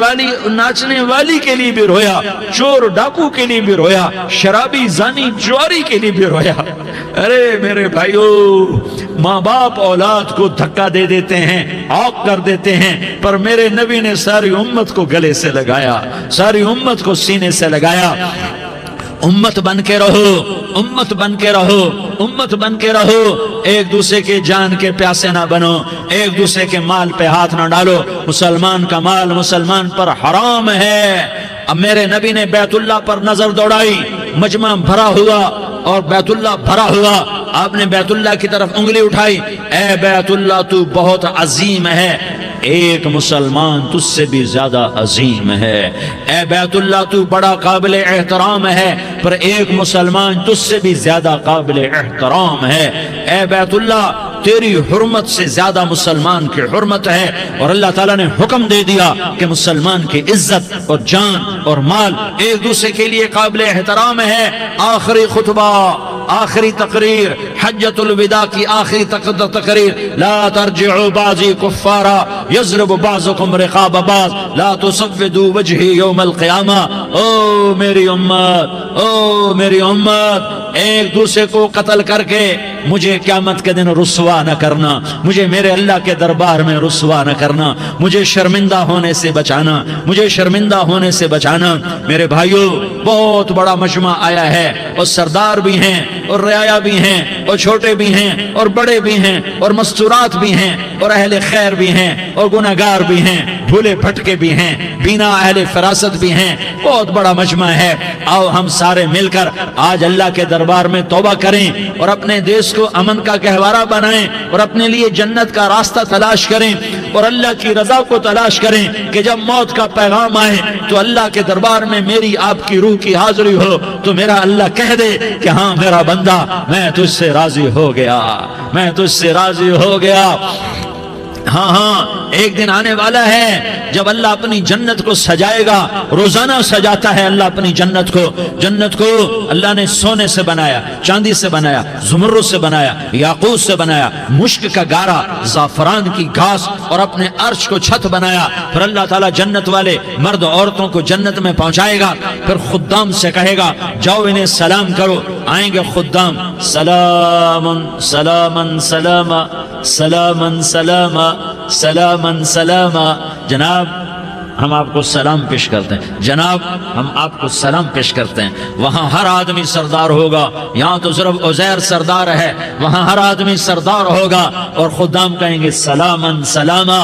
والی کے لیے بھی رویا، چور ڈاکو کے لیے بھی رویا، شرابی زانی جواری کے لیے بھی رویا۔ ارے میرے بھائیو، ماں باپ اولاد کو دھکا دے دیتے ہیں، عوق کر دیتے ہیں، پر میرے نبی نے ساری امت کو گلے سے لگایا، ساری امت کو سینے سے لگایا۔ امت بن کے رہو، امت بن کے رہو، امت بن کے رہو، ایک دوسرے کے جان کے پیاسے نہ بنو، ایک دوسرے کے مال پہ ہاتھ نہ ڈالو۔ مسلمان کا مال مسلمان پر حرام ہے۔ اب میرے نبی نے بیت اللہ پر نظر دوڑائی، مجمع بھرا ہوا اور بیت اللہ بھرا ہوا، آپ نے بیت اللہ کی طرف انگلی اٹھائی، اے بیت اللہ تو بہت عظیم ہے، ایک مسلمان تجھ سے بھی زیادہ عظیم ہے، اے بیت اللہ تو بڑا قابل احترام ہے، پر ایک مسلمان تجھ سے بھی زیادہ قابل احترام ہے، اے بیت اللہ تیری حرمت سے زیادہ مسلمان کی حرمت ہے۔ اور اللہ تعالیٰ نے حکم دے دیا کہ مسلمان کی عزت اور جان اور مال ایک دوسرے کے لیے قابل احترام ہے۔ آخری خطبہ، آخری تقریر، حجۃ الوداع کی آخری تقریر، لا ترجعوا بعضی کفارا یضرب بعضکم رقاب بعض لا تسودوا وجہی یوم القیامہ۔ او میری امت، او میری امت، ایک دوسرے کو قتل کر کے مجھے قیامت کے دن رسوا نہ کرنا، مجھے میرے اللہ کے دربار میں رسوا نہ کرنا، مجھے شرمندہ ہونے سے بچانا، مجھے شرمندہ ہونے سے بچانا۔ میرے بھائیو، بہت بڑا مجمع آیا ہے، اور سردار بھی ہیں اور رعایا بھی ہیں اور چھوٹے بھی ہیں اور بڑے بھی ہیں اور مستورات بھی ہیں اور اہل خیر بھی ہیں اور گناہگار بھی ہیں، بھولے بھٹکے بھی ہیں، بینا اہل فراست بھی ہیں، بہت بڑا مجمع ہے۔ آؤ ہم سارے مل کر آج اللہ کے دربار میں توبہ کریں اور اپنے دیش کو امن کا گہوارہ بنائیں اور اپنے لیے جنت کا راستہ تلاش کریں اور اللہ کی رضا کو تلاش کریں کہ جب موت کا پیغام آئے تو اللہ کے دربار میں میری آپ کی روح کی حاضری ہو تو میرا اللہ کہہ دے کہ ہاں میرا بندہ، میں تجھ سے راضی ہو گیا، میں تجھ سے راضی ہو گیا۔ ہاں ہاں، ایک دن آنے والا ہے جب اللہ اپنی جنت کو سجائے گا، روزانہ سجاتا ہے اللہ اپنی جنت کو۔ جنت کو اللہ نے سونے سے بنایا، چاندی سے بنایا، زمرد سے بنایا، یاقوت سے بنایا، مشک کا گارا، زعفران کی گھاس اور اپنے عرش کو چھت بنایا۔ پھر اللہ تعالیٰ جنت والے مرد عورتوں کو جنت میں پہنچائے گا، پھر خدام سے کہے گا جاؤ انہیں سلام کرو۔ آئیں گے خدام، سلامن سلامن سلاما سلامن سلاما سلامن سلاما۔ جناب ہم آپ کو سلام پیش کرتے ہیں، جناب ہم آپ کو سلام پیش کرتے ہیں۔ وہاں ہر آدمی سردار ہوگا، یہاں تو صرف عزیر سردار ہے، وہاں ہر آدمی سردار ہوگا اور خدام کہیں گے سلامن سلاما۔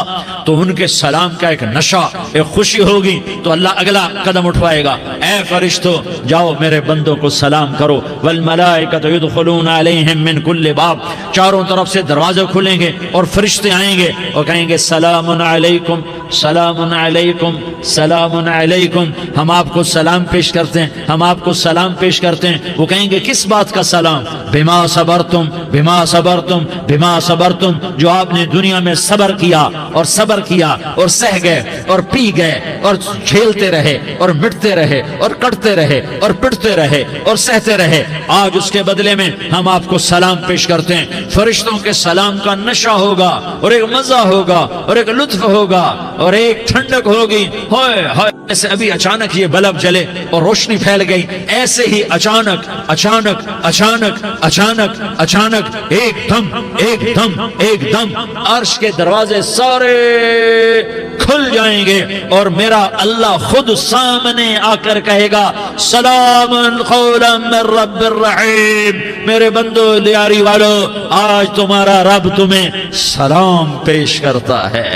تو ان کے سلام کا ایک نشہ، ایک خوشی ہوگی، تو اللہ اگلا قدم اٹھوائے گا، اے فرشتوں جاؤ میرے بندوں کو سلام کرو۔ والملائکۃ یدخلون علیہم من کل باب، چاروں طرف سے دروازے کھلیں گے اور فرشتے آئیں گے اور کہیں گے سلام علیکم، سلام علیکم، علیکم سلام علیکم، ہم آپ کو سلام پیش کرتے ہیں، ہم آپ کو سلام پیش کرتے ہیں۔ وہ کہیں گے کس بات کا سلام؟ بما صبرتم بما صبرتم بما صبرتم، جو آپ نے دنیا میں صبر کیا اور صبر کیا اور سہ گئے اور پی گئے اور جھیلتے رہے اور مٹتے رہے اور کٹتے رہے اور پٹتے رہے اور سہتے رہے، آج اس کے بدلے میں ہم آپ کو سلام پیش کرتے ہیں۔ فرشتوں کے سلام کا نشہ ہوگا اور ایک مزہ ہوگا اور ایک لطف ہوگا اور ایک ٹھنڈک ہوگی۔ ہوئے ہوئے، ایسے ابھی اچانک یہ بلب جلے اور روشنی پھیل گئی، ایسے ہی اچانک اچانک اچانک اچانک اچانک ایک دم ایک دم ایک دم عرش کے دروازے سارے کھل جائیں گے اور میرا اللہ خود سامنے آ کر کہے گا سلام قولا من رب الرحیم، میرے بندو دیاری والو، آج تمہارا رب تمہیں سلام پیش کرتا ہے،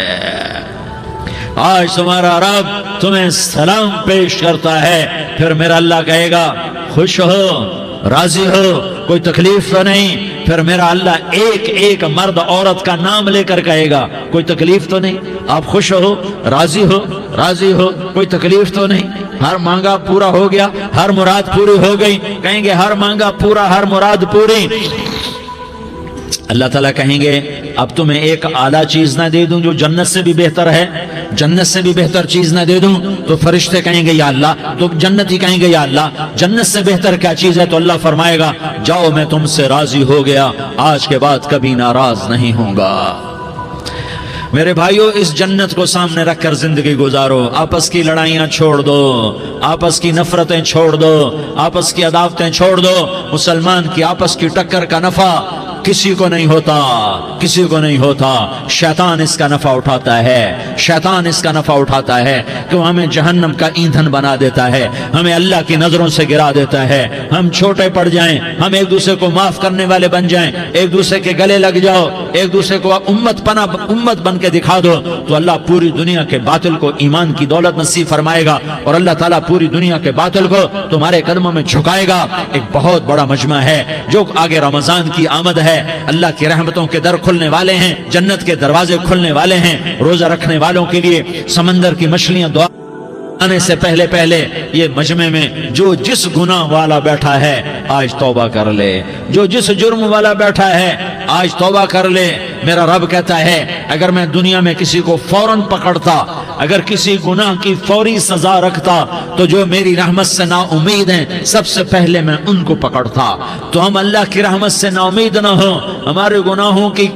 آج تمہارا رب تمہیں سلام پیش کرتا ہے۔ پھر میرا اللہ کہے گا خوش ہو، راضی ہو، کوئی تکلیف تو نہیں؟ پھر میرا اللہ ایک ایک مرد عورت کا نام لے کر کہے گا کوئی تکلیف تو نہیں؟ آپ خوش ہو، راضی ہو، راضی ہو، کوئی تکلیف تو نہیں؟ ہر مانگا پورا ہو گیا، ہر مراد پوری ہو گئی؟ کہیں گے ہر مانگا پورا، ہر مراد پوری۔ اللہ تعالیٰ کہیں گے اب تمہیں ایک اعلیٰ چیز نہ دے دوں جو جنت سے بھی بہتر ہے؟ جنت سے بھی بہتر چیز نہ دے دوں؟ تو فرشتے کہیں گے یا اللہ، تو جنتی کہیں گے یا اللہ جنت سے بہتر کیا چیز ہے؟ تو اللہ فرمائے گا جاؤ میں تم سے راضی ہو گیا، آج کے بعد کبھی ناراض نہیں ہوں گا۔ میرے بھائیو، اس جنت کو سامنے رکھ کر زندگی گزارو، آپس کی لڑائیاں چھوڑ دو، آپس کی نفرتیں چھوڑ دو، آپس کی عداوتیں چھوڑ دو۔ مسلمان کی آپس کی ٹکر کا نفع کسی کو نہیں ہوتا، کسی کو نہیں ہوتا، شیطان اس کا نفع اٹھاتا ہے، شیطان اس کا نفع اٹھاتا ہے کہ وہ ہمیں جہنم کا ایندھن بنا دیتا ہے، ہمیں اللہ کی نظروں سے گرا دیتا ہے، ہم چھوٹے پڑ جائیں، ہم ایک دوسرے کو معاف کرنے والے بن جائیں، ایک دوسرے کے گلے لگ جاؤ، ایک دوسرے کو امت بن کے دکھا دو، تو اللہ پوری دنیا کے باطل کو ایمان کی دولت نصیب فرمائے گا اور اللہ تعالیٰ پوری دنیا کے باطل کو تمہارے قدموں میں جھکائے گا۔ ایک بہت بڑا مجمع ہے جو آگے رمضان کی آمد ہے، اللہ کی رحمتوں کے در کھلنے والے ہیں، جنت کے دروازے کھلنے والے ہیں، روزہ رکھنے والوں کے لیے سمندر کی مچھلیاں دعا آنے سے پہلے پہلے یہ مجمع میں جو جس گناہ والا بیٹھا ہے آج توبہ کر لے، جو جس جرم والا بیٹھا ہے آج توبہ کر لے۔ میرا رب کہتا ہے اگر میں دنیا میں کسی کو فوراً پکڑتا، اگر کسی گناہ کی فوری سزا رکھتا تو جو میری رحمت سے نا امید ہیں سب سے پہلے میں ان کو پکڑتا۔ تو ہم اللہ کی رحمت سے نا امید نہ ہوں، ہمارے گناہوں کی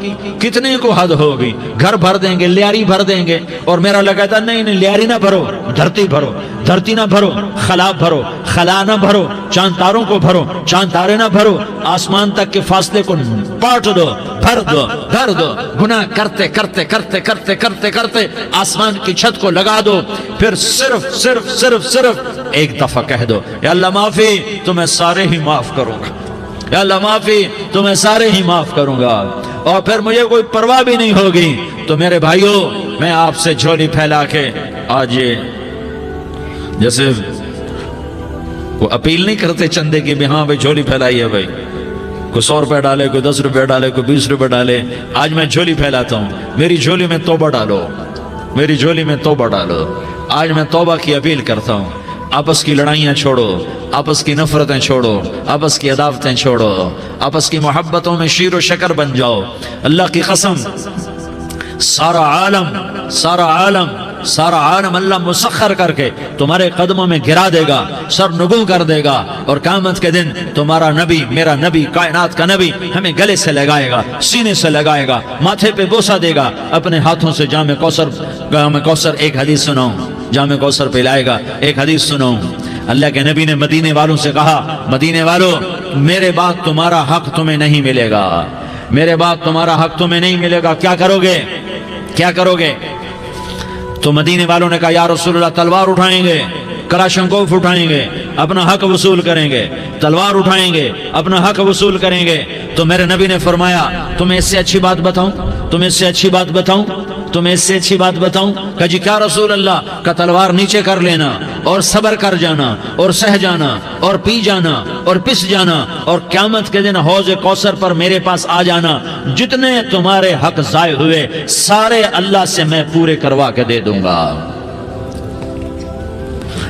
کتنے کو حد ہوگی، گھر بھر دیں گے، لیاری بھر دیں گے، اور میرا اللہ کہتا نہیں نہیں لیاری نہ بھرو، دھرتی بھرو، دھرتی نہ بھرو، خلا بھرو، خلا نہ بھرو، چاند تاروں کو بھرو، چاند تارے نہ بھرو، آسمان تک کے فاصلے کو پاٹ دو، بھر دو، بھر دو، گناہ کرتے کرتے کرتے کرتے کرتے کرتے آسمان کی چھت کو لگا دو، پھر صرف صرف صرف صرف ایک دفعہ کہہ دو یا اللہ معافی، تو میں سارے ہی معاف کروں گا، یا اللہ معافی، تو میں سارے ہی معاف کروں گا، اور پھر مجھے کوئی پرواہ بھی نہیں ہوگی۔ تو میرے بھائیو، میں آپ سے جھولی پھیلا کے آج یہ جیسے وہ اپیل نہیں کرتے چندے کی بھی ہاں بھائی جھولی پھیلائی ہے، بھائی کوئی 100 روپے ڈالے، کوئی 10 روپے ڈالے، کوئی 20 روپے ڈالے، آج میں جھولی پھیلاتا ہوں، میری جھولی میں توبہ ڈالو، میری جھولی میں توبہ ڈالو۔ آج میں توبہ کی اپیل کرتا ہوں، آپس کی لڑائیاں چھوڑو، آپس کی نفرتیں چھوڑو، آپس کی عداوتیں چھوڑو، آپس کی محبتوں میں شیر و شکر بن جاؤ۔ اللہ کی قسم، سارا عالم اللہ مسخر کر کے تمہارے قدموں میں گرا دے گا، سر نگوں کر دے گا، اور قیامت کے دن تمہارا نبی، میرا نبی، کائنات کا نبی ہمیں گلے سے لگائے گا، سینے سے لگائے گا، ماتھے پہ بوسہ دے گا، اپنے ہاتھوں سے جام کوثر ایک حدیث سناؤں، جام کوثر پلائے گا، ایک حدیث سناؤں۔ اللہ کے نبی نے مدینے والوں سے کہا، مدینے والوں میرے بعد تمہارا حق تمہیں نہیں ملے گا، میرے بعد تمہارا حق تمہیں نہیں ملے گا، کیا کرو گے، کیا کرو گے؟ تو مدینے والوں نے کہا یا رسول اللہ تلوار اٹھائیں گے، کراشنکوف اٹھائیں گے، اپنا حق وصول کریں گے، تلوار اٹھائیں گے، اپنا حق وصول کریں گے۔ تو میرے نبی نے فرمایا تمہیں اس سے اچھی بات بتاؤں، تمہیں اس سے اچھی بات بتاؤں، تمہیں اس سے اچھی بات بتاؤں؟ کہا جی کیا رسول اللہ؟ کا تلوار نیچے کر لینا اور صبر کر جانا اور سہ جانا اور پی جانا اور پس جانا، اور قیامت کے دن حوض کوثر پر میرے پاس آ جانا، جتنے تمہارے حق ضائع ہوئے سارے اللہ سے میں پورے کروا کے دے دوں گا۔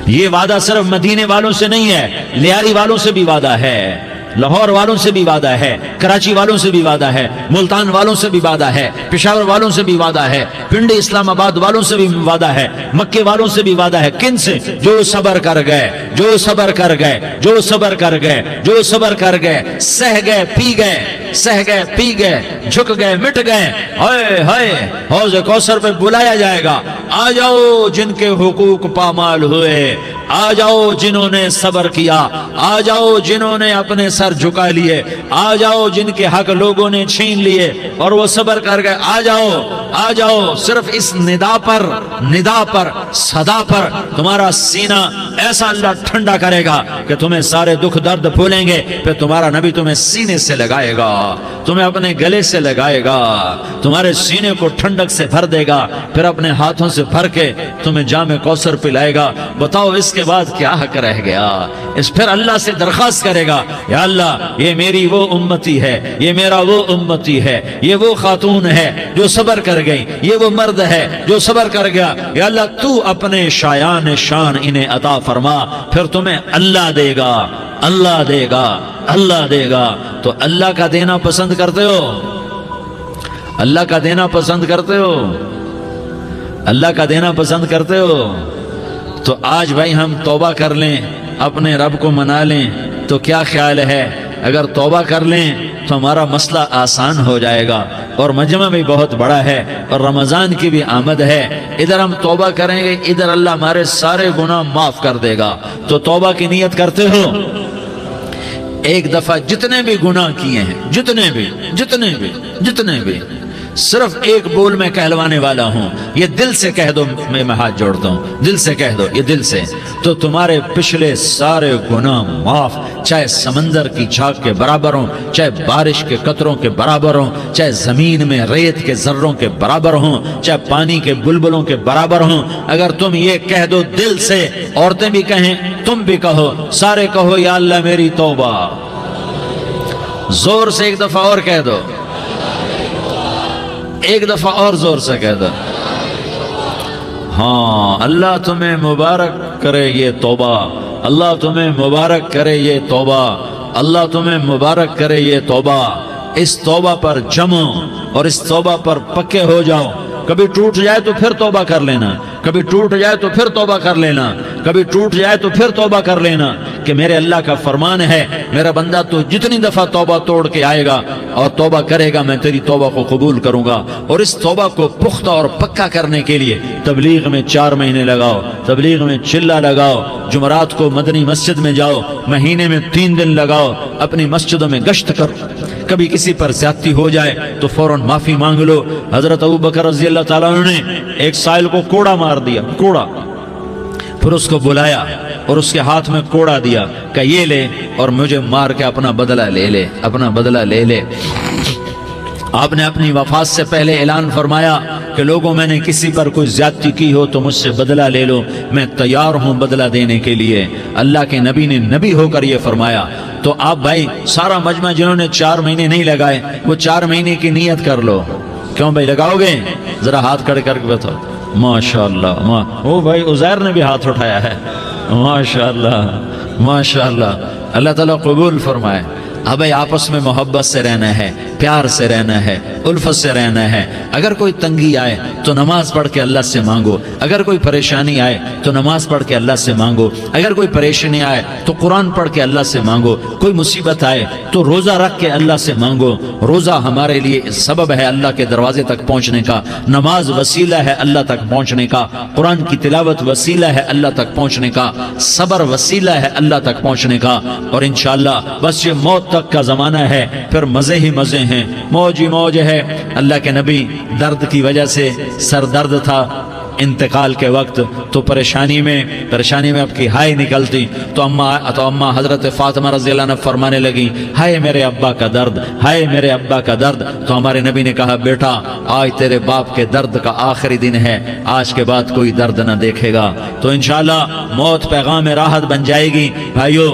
یہ وعدہ صرف مدینے والوں سے نہیں ہے، لیاری والوں سے بھی وعدہ ہے، لاہور والوں سے بھی وعدہ ہے، کراچی والوں سے بھی وعدہ ہے، ملتان والوں سے بھی وعدہ ہے، پشاور والوں سے بھی وعدہ ہے، پنڈی اسلام آباد والوں سے بھی وعدہ ہے، مکے والوں سے بھی وعدہ ہے۔ کن سے؟ جو صبر کر گئے، جو صبر کر گئے، جو صبر کر گئے، جو صبر کر گئے، سہ گئے پی گئے، سہ گئے پی گئے، جھک گئے مٹ گئے۔ ہائے ہائے، حوض کوثر پہ بلایا جائے گا، آ جاؤ جن کے حقوق پامال ہوئے، آ جاؤ جنہوں نے صبر کیا، آ جاؤ جنہوں نے اپنے سر جھکا لیے، آ جاؤ جن کے حق لوگوں نے چھین لیے اور وہ صبر کر گئے، آ جاؤ آ جاؤ۔ صرف اس ندا پر صدا پر تمہارا سینہ ایسا اللہ ٹھنڈا کرے گا کہ تمہیں سارے دکھ درد بھولیں گے، پھر تمہارا نبی تمہیں سینے سے لگائے گا، تمہیں اپنے گلے سے لگائے گا، تمہارے سینے کو ٹھنڈک سے بھر دے گا، پھر اپنے ہاتھوں سے بھر کے تمہیں جام کوثر پلائے گا۔ بتاؤ اس کے بعد کیا حق رہ گیا؟ اس پھر اللہ سے درخواست کرے گا، یا اللہ یہ میری وہ امتی ہے، یہ میرا وہ امتی ہے، یہ وہ خاتون ہے جو صبر کر گئی، یہ وہ مرد ہے جو صبر کر گیا، یا اللہ تو اپنے شایان شان انہیں عطا فرما، پھر تمہیں اللہ دے گا، اللہ دے گا، اللہ دے گا۔ تو اللہ کا دینا پسند کرتے ہو؟ اللہ کا دینا پسند کرتے ہو؟ اللہ کا دینا پسند کرتے ہو؟ تو آج بھائی ہم توبہ کر لیں، اپنے رب کو منا لیں، تو کیا خیال ہے اگر توبہ کر لیں تو ہمارا مسئلہ آسان ہو جائے گا، اور مجمع بھی بہت بڑا ہے اور رمضان کی بھی آمد ہے، ادھر ہم توبہ کریں گے، ادھر اللہ ہمارے سارے گناہ معاف کر دے گا۔ تو توبہ کی نیت کرتے ہو؟ ایک دفعہ جتنے بھی گناہ کیے ہیں، جتنے بھی صرف ایک بول میں کہلوانے والا ہوں، یہ دل سے کہہ دو، میں ہاتھ جوڑتا ہوں، دل سے کہہ دو، یہ دل سے، تو تمہارے پچھلے سارے گناہ معاف، چاہے سمندر کی جھاگ کے برابر ہوں، چاہے بارش کے قطروں کے برابر ہوں، چاہے زمین میں ریت کے ذروں کے برابر ہوں، چاہے پانی کے بلبلوں کے برابر ہوں۔ اگر تم یہ کہہ دو دل سے، عورتیں بھی کہیں، تم بھی کہو، سارے کہو، یا اللہ میری توبہ، زور سے ایک دفعہ اور کہہ دو، ایک دفعہ اور زور سے کہہ دو۔ ہاں، اللہ تمہیں مبارک کرے یہ توبہ، اللہ تمہیں مبارک کرے یہ توبہ، اللہ تمہیں مبارک کرے یہ توبہ۔ اس توبہ پر جمو اور اس توبہ پر پکے ہو جاؤ۔ کبھی ٹوٹ جائے تو پھر توبہ کر لینا، کبھی ٹوٹ جائے تو پھر توبہ کر لینا، کبھی ٹوٹ جائے تو پھر توبہ کر لینا، کہ میرے اللہ کا فرمان ہے، میرا بندہ تو جتنی دفعہ توبہ توڑ کے آئے گا اور توبہ کرے گا، میں تیری توبہ کو قبول کروں گا۔ اور اس توبہ کو پختہ اور پکا کرنے کے لیے تبلیغ میں 4 مہینے لگاؤ، تبلیغ میں چلہ لگاؤ، جمعرات کو مدنی مسجد میں جاؤ، مہینے میں 3 دن لگاؤ، اپنی مسجدوں میں گشت کرو، کبھی کسی پر زیادتی ہو جائے تو فوراً معافی مانگ لو۔ حضرت ابوبکر رضی اللہ تعالیٰ عنہ نے ایک سائل کو کوڑا مار دیا، کوڑا، پھر اس کو بلایا اور اس کے ہاتھ میں کوڑا دیا کہ یہ لے اور مجھے مار کے اپنا بدلہ لے لے، اپنا بدلہ لے لے۔ آپ نے اپنی وفات سے پہلے اعلان فرمایا کہ لوگوں، میں نے کسی پر کوئی زیادتی کی ہو تو مجھ سے بدلہ لے لو، میں تیار ہوں بدلہ دینے کے لیے۔ اللہ کے نبی نے نبی ہو کر یہ فرمایا۔ تو آپ بھائی سارا مجمع جنہوں نے 4 مہینے نہیں لگائے، وہ 4 مہینے کی نیت کر لو۔ کیوں بھائی لگاؤ گے؟ ذرا ہاتھ کھڑے کر کے بتاؤ۔ ماشاءاللہ، وہ بھائی عزیر نے بھی ہاتھ اٹھایا ہے، ماشاءاللہ ماشاءاللہ، اللہ تعالیٰ قبول فرمائے۔ اب بھائی آپس میں محبت سے رہنا ہے، پیار سے رہنا ہے، الفت سے رہنا ہے۔ اگر کوئی تنگی آئے تو نماز پڑھ کے اللہ سے مانگو، اگر کوئی پریشانی آئے تو نماز پڑھ کے اللہ سے مانگو، اگر کوئی پریشانی آئے تو قرآن پڑھ کے اللہ سے مانگو، کوئی مصیبت آئے تو روزہ رکھ کے اللہ سے مانگو۔ روزہ ہمارے لیے سبب ہے اللہ کے دروازے تک پہنچنے کا، نماز وسیلہ ہے اللہ تک پہنچنے کا، قرآن کی تلاوت وسیلہ ہے اللہ تک پہنچنے کا، صبر وسیلہ ہے اللہ تک پہنچنے کا۔ اور انشاءاللہ بس یہ موت تک کا زمانہ ہے، پھر مزے ہی مزے ہیں، موج ہی موج ہے۔ اللہ کے نبی درد کی وجہ سے سر درد تھا انتقال کے وقت، تو پریشانی میں اب کی ہائے نکلتی، تو اماں حضرت فاطمہ رضی اللہ عنہ فرمانے لگی، ہائے میرے ابا کا درد، ہائے میرے ابا کا درد۔ تو ہمارے نبی نے کہا، بیٹا آج تیرے باپ کے درد کا آخری دن ہے، آج کے بعد کوئی درد نہ دیکھے گا۔ تو انشاءاللہ موت پیغام راحت بن جائے گی۔ بھائیو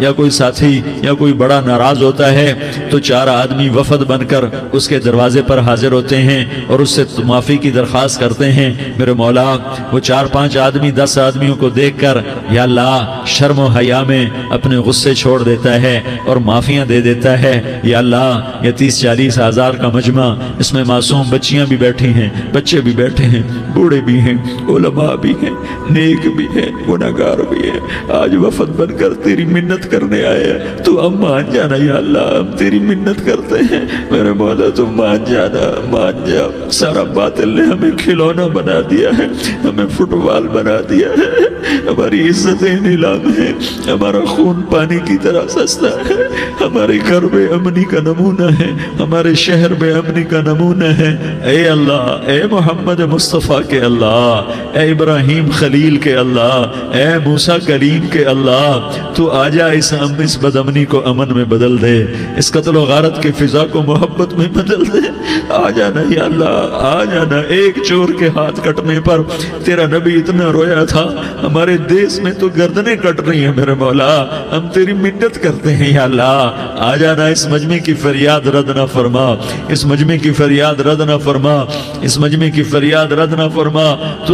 یا کوئی ساتھی یا کوئی بڑا ناراض ہوتا ہے تو 4 آدمی وفد بن کر اس کے دروازے پر حاضر ہوتے ہیں اور اس سے معافی کی درخواست کرتے ہیں۔ میرے مولا وہ 4-5 آدمی 10 آدمیوں کو دیکھ کر یا اللہ شرم و حیا میں اپنے غصے چھوڑ دیتا ہے اور معافیاں دے دیتا ہے۔ یا اللہ یہ 30-40 ہزار کا مجمع، اس میں معصوم بچیاں بھی بیٹھی ہیں، بچے بھی بیٹھے ہیں، بوڑھے بھی ہیں، علماء بھی ہیں، نیک بھی ہیں، گناہگار بھی ہیں، آج وفد بن کر تیری منت کرنے آئے ہیں، تو ہم مان جانا یا اللہ، ہم تیری منت کرتے ہیں میرے مولا، تو مان جانا، مان جا۔ سارا باطل نے ہمیں کھلونا بنا دیا ہے، ہمیں فٹ بال بنا دیا ہے، ہماری عزتیں نیلام ہے، ہمارا خون پانی کی طرح سستا ہے، ہمارے گھر بے امنی کا نمونہ ہے، ہمارے شہر بے امنی کا نمونہ ہے۔ اے اللہ، اے محمد مصطفیٰ کے اللہ، اے ابراہیم خلیل کے اللہ، اے موسیٰ کلیم کے اللہ، تو آجا اس بد امنی کو امن میں بدل دے، اس قتل و غارت کی فضا کو محبت میں بدل دے۔ آ جانا یا اللہ، آ جانا۔ ایک چور کے ہاتھ کٹنے پر تیرا نبی اتنا رویا تھا، ہمارے دیس میں تو گردنیں کٹ رہی ہیں میرے مولا، ہم تیری منت کرتے ہیں یا اللہ، آ جانا۔ اس مجمع کی فریاد رد نہ فرما، اس مجمع کی فریاد رد نہ فرما، اس مجمع کی فریاد رد نہ فرما۔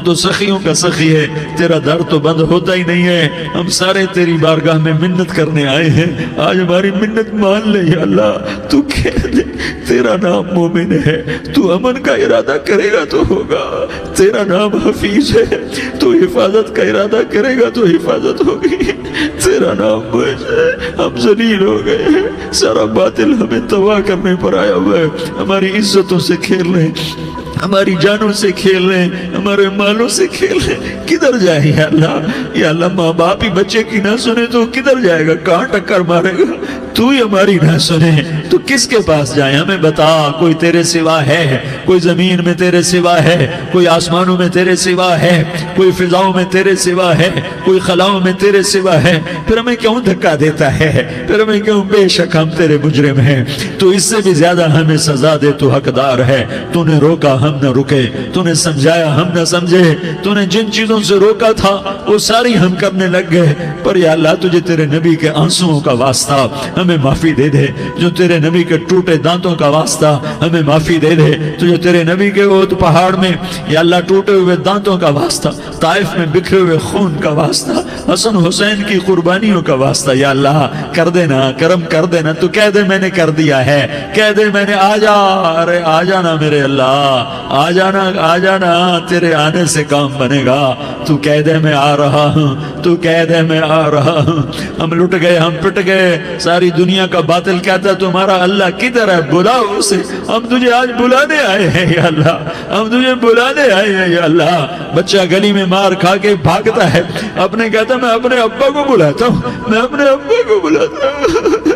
تو سخیوں کا سخی ہے، تیرا در تو بند ہوتا ہی نہیں ہے، ہم سارے تیری بارگاہ میں منت کرنے آئے ہیں، آج ہماری منت مان لے یا اللہ۔ تو کہہ دے تیرا نام مومن ہے، تو امن کا ارادہ کرے گا تو ہوگا، تیرا نام حفیظ ہے، تو حفاظت کا ارادہ کرے گا تو حفاظت ہوگی، تیرا نام موج ہے، ہم ذلیل ہو گئے ہیں، سارا باطل ہمیں تباہ کرنے پر آیا ہوا ہے، ہماری عزتوں سے کھیل رہے ہیں، ہماری جانوں سے کھیل رہے ہیں، ہمارے مالوں سے کھیل رہے ہیں، کدھر جائے یا اللہ؟ یا اللہ ماں باپ ہی بچے کی نہ سنے تو کدھر جائے گا، کہاں ٹکر مارے گا؟ تو ہی ہماری نہ سنے تو کس کے پاس جائیں؟ ہمیں بتا، کوئی تیرے سوا ہے؟ کوئی زمین میں تیرے سوا ہے؟ کوئی آسمانوں میں تیرے سوا ہے؟ کوئی فضاؤں میں تیرے سوا ہے؟ کوئی خلاؤں میں تیرے سوا ہے؟ پھر ہمیں کیوں دھکا دیتا ہے؟ پھر ہمیں کیوں؟ بے شک ہم تیرے مجرم ہیں، تو اس سے بھی زیادہ ہمیں سزا دے، تو حقدار ہے۔ تو نے روکا ہم نہ رکے، تو نے سمجھایا ہم نہ سمجھے، تو نے جن چیزوں سے روکا تھا وہ ساری ہم کرنے لگ گئے، پر یا اللہ تجھے تیرے نبی کے آنسوؤں کا واسطہ ہمیں معافی دے دے، جو تیرے نبی کے ٹوٹے دانتوں کا واسطہ ہمیں معافی دے دے، تجھے تیرے نبی کے وہ پہاڑ میں یا اللہ ٹوٹے ہوئے دانتوں کا واسطہ، طائف میں بکھرے ہوئے خون کا واسطہ، حسن حسین کی قربانیوں کا واسطہ، یا اللہ کر دینا، کرم کر دینا۔ تو کہہ دے میں نے کر دیا ہے، کہہ دے میں نے، آ جا، ارے آ جانا میرے اللہ، آ جانا، آ جانا، تیرے آنے سے کام بنے گا۔ تو کہہ دے میں آ رہا ہوں، تو کہہ دے میں آ رہا ہوں۔ ہم لٹ گئے، ہم پٹ گئے، ساری دنیا کا باطل کہتا ہے تمہارا اللہ کدھر ہے، بلاؤ اسے، ہم تجھے آج بلانے آئے ہیں یا اللہ، ہم تجھے بلانے آئے ہیں یا اللہ۔ بچہ گلی میں مار کھا کے بھاگتا ہے، اپنے کہتا میں اپنے ابا کو بلاتا ہوں، میں اپنے ابا کو بلاتا ہوں،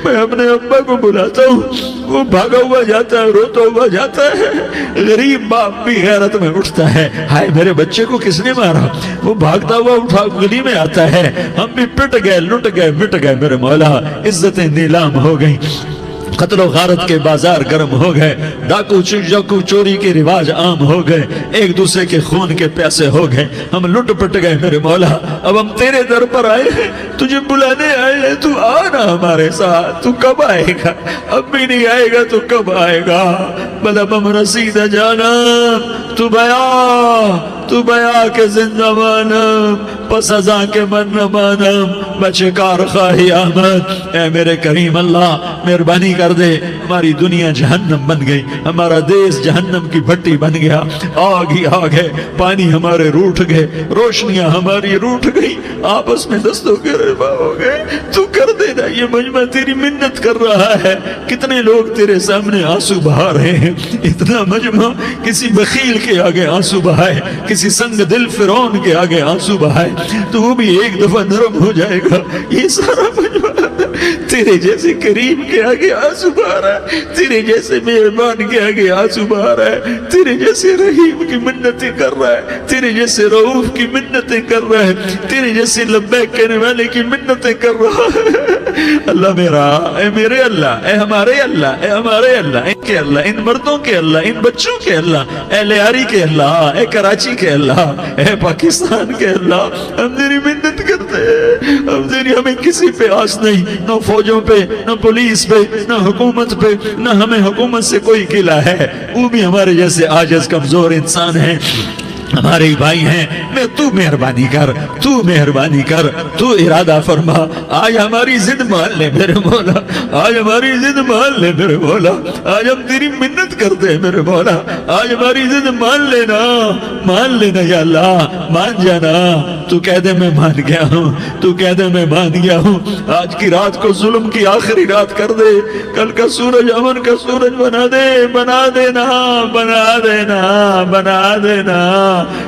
میں اپنے ابا کو بلاتا ہوں، وہ بھاگا ہوا جاتا ہے، روتا ہوا جاتا ہے۔ غریب باپ بھی غیرت میں اٹھتا ہے، ہائے میرے بچے کو کس نے مارا، وہ بھاگتا ہوا اٹھا گلی میں آتا ہے۔ ہم بھی پٹ گئے، لٹ گئے، مٹ گئے میرے مولا، عزتیں نیلام ہو گئیں، قتل و غارت کے بازار گرم ہو گئے، ڈاکو چوری کے رواج عام ہو گئے، ایک دوسرے کے خون کے پیاسے ہو گئے، ہم لٹ پٹ گئے میرے مولا۔ اب ہم تیرے در پر آئے ہیں، تجھے بلانے آئے ہیں، تو آنا ہمارے ساتھ۔ تو کب آئے گا؟ اب بھی نہیں آئے گا تو کب آئے گا؟ بلبم رسید جانا تو بیا کے زندہ مانم، پس ازاں کے من نہ مانم، بچکار خواہی آمد۔ اے میرے کریم اللہ مہربانی کر دے، ہماری دنیا جہنم بن گئی، ہمارا دیس جہنم کی بھٹی بن گیا، آگ ہی آگ ہے، پانی ہمارے روٹھ گئے، روشنیاں ہماری روٹھ گئی، آپس میں دستوں کے ربا ہو گئے۔ تو کر دینا، یہ مجمع تیری منت کر رہا ہے، کتنے لوگ تیرے سامنے آنسو بہا رہے ہیں، اتنا مجمع کسی بخیل کے آگے آنسو بہائے، کسی سنگ دل فرعون کے آگے آنسو بہائے تو وہ بھی ایک دفعہ نرم ہو جائے گا۔ یہ سارا مجمع تیرے جیسے کریم کے آگے آنسو بہا رہا ہے، تیرے جیسے مہربان کے آگے آنسو بہا رہا ہے، تیرے جیسے رحیم کی منتیں کر رہا ہے، تیرے جیسے رؤوف کی منتیں کر رہا ہے، تیرے جیسے لبیک کہنے والے کی منتیں کر رہا ہے۔ اللہ میرا، اے میرے اللہ، اے ہمارے اللہ، اے ہمارے اللہ، ان کے اللہ، ان مردوں کے اللہ، ان بچوں کے اللہ، اے لیاری کے اللہ، اے کراچی کے اللہ، اے پاکستان کے اللہ، ہم تیری منت کرتے ہیں، اب تیری ہمیں کسی پہ آس نہیں، نہ فوجوں پہ، نہ پولیس پہ، نہ حکومت پہ، نہ ہمیں حکومت سے کوئی قلع ہے، وہ بھی ہمارے جیسے عاجز کمزور انسان ہیں، ہمارے بھائی ہیں، میں تو مہربانی کر، تو مہربانی کر، تو ارادہ فرما، آج ہماری ضد مان لے میرے مولا، آج ہماری ضد مان لے میرے مولا، آج ہم تیری منت کرتے ہیں میرے مولا، آج ہماری ضد مان لینا یا اللہ، مان جانا، تو کہہ دے میں مان گیا ہوں، تو کہہ دے میں مان گیا ہوں، آج کی رات کو ظلم کی آخری رات کر دے، کل کا سورج امن کا سورج بنا دینا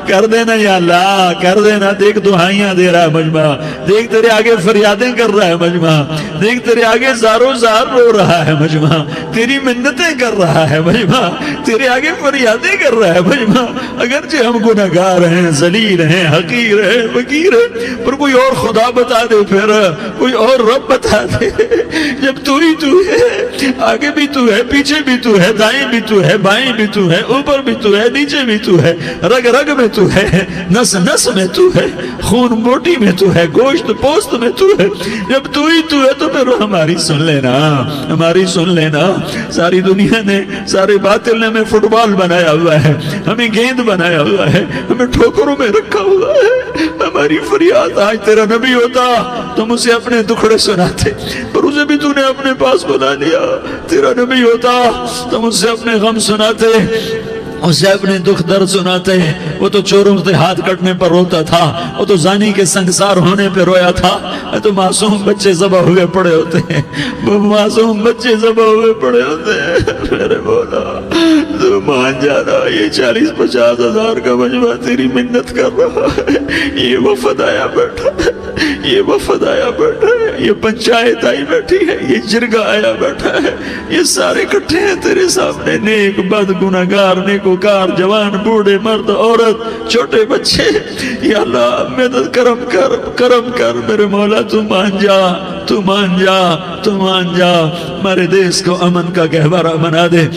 کر دینا یا اللہ، کر دینا۔ دیکھ دعائیاں دے رہا ہے مجمع، دیکھ تیرے آگے فریادیں کر رہا ہے مجمع، دیکھ تیرے آگے زارو زار رو رہا ہے مجمع، تیری منتیں کر رہا ہے مجمع، تیرے آگے فریادیں کر رہا ہے مجمع، اگرچہ ہم گناہگار ہیں، ذلیل ہیں، حقیر ہیں، فقیر ہیں، پر کوئی اور خدا بتا دے، پھر کوئی اور رب بتا دے، جب تو ہی تو ہے، آگے بھی تو ہے، پیچھے بھی تو ہے، دائیں بھی تو ہے، بائیں بھی تو ہے، اوپر بھی تو ہے، نیچے بھی تو ہے، رگ رگ میں تو ہے، نس نس میں تو ہے، خون موٹی میں تو ہے، گوشت پوست میں تو ہے، جب تو ہی تو ہے تو پھر ہماری سن لینا، ہماری سن لینا۔ ساری دنیا نے، سارے باطل نے ہمیں فٹ بال بنایا ہوا ہے، ہمیں گیند بنایا ہوا ہے، ہمیں ٹھوکروں میں رکھا ہوا ہے، ہماری فریاد، آج تیرا نبی ہوتا تم اسے اپنے دکھڑے سناتے، پر اسے بھی تو نے اپنے پاس بنا لیا، تیرا نبی ہوتا تم اسے اپنے غم سناتے، اسے اپنے دکھ درد سناتے، وہ تو چوروں سے ہاتھ کٹنے پر روتا تھا، وہ تو زانی کے سنگسار ہونے پہ رویا تھا، تو معصوم بچے ذبح ہوئے پڑے ہوتے ہیں، وہ معصوم بچے ذبح ہوئے پڑے ہوتے ہیں، میرے مولا تو مان جانا، یہ 40-50 ہزار کا مجمع تیری منت کر رہا ہے، یہ وفد آیا بیٹھا ہے، یہ وفد آیا بیٹھا ہے، یہ پنچایت آئی بیٹھی ہے، یہ جرگہ آیا بیٹھا ہے، یہ سارے اکٹھے ہیں تیرے سامنے، نیک بد گناہگار نیکوکار، جوان بوڑھے مرد عورت چھوٹے بچے، یا اللہ مدد کرم کر میرے مولا، تو مان جا، تو مان جا، تو مان جا، ہمارے دیس کو امن کا گہوارہ بنا دے،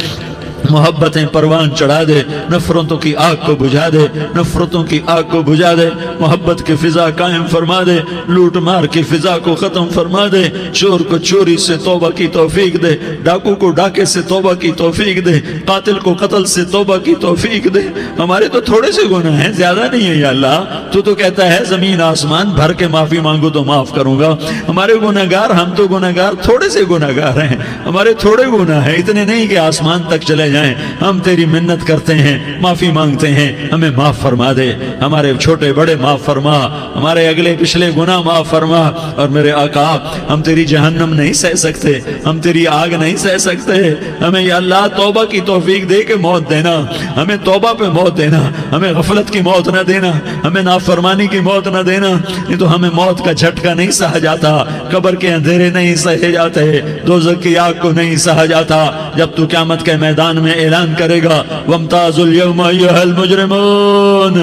محبتیں پروان چڑھا دے، نفرتوں کی آگ کو بجھا دے، نفرتوں کی آگ کو بجھا دے، محبت کی فضا قائم فرما دے، لوٹ مار کی فضا کو ختم فرما دے، چور کو چوری سے توبہ کی توفیق دے، ڈاکو کو ڈاکے سے توبہ کی توفیق دے، قاتل کو قتل سے توبہ کی توفیق دے۔ ہمارے تو تھوڑے سے گناہ ہیں، زیادہ نہیں ہے یا اللہ، تو کہتا ہے زمین آسمان بھر کے معافی مانگو تو معاف کروں گا۔ ہمارے گناہگار، ہم تو گناہگار تھوڑے سے گناہگار ہیں، ہمارے تھوڑے گناہ ہیں، اتنے نہیں کہ آسمان تک چلے جائیں، ہم تیری منت کرتے ہیں، معافی مانگتے ہیں، ہمیں معاف فرما دے، ہمارے چھوٹے بڑے معاف فرما، ہمارے اگلے پچھلے گناہ معاف فرما، اور میرے آقا ہم تیری جہنم نہیں سہ سکتے، ہم تیری آگ نہیں سہ سکتے، ہمیں یا اللہ توبہ کی توفیق دے کے موت دینا، ہمیں توبہ پہ موت دینا، ہمیں غفلت کی موت نہ دینا، ہمیں نافرمانی کی موت نہ دینا، نہیں تو ہمیں موت کا جھٹکا نہیں سہا جاتا، قبر کے اندھیرے نہیں سہے جاتے، دوزخ کی آگ کو نہیں سہا جاتا، جب تو قیامت کے میدان میں اعلان کرے گا وَامْتَازُوا الْيَوْمَ أَيُّهَا الْمُجْرِمُونَ،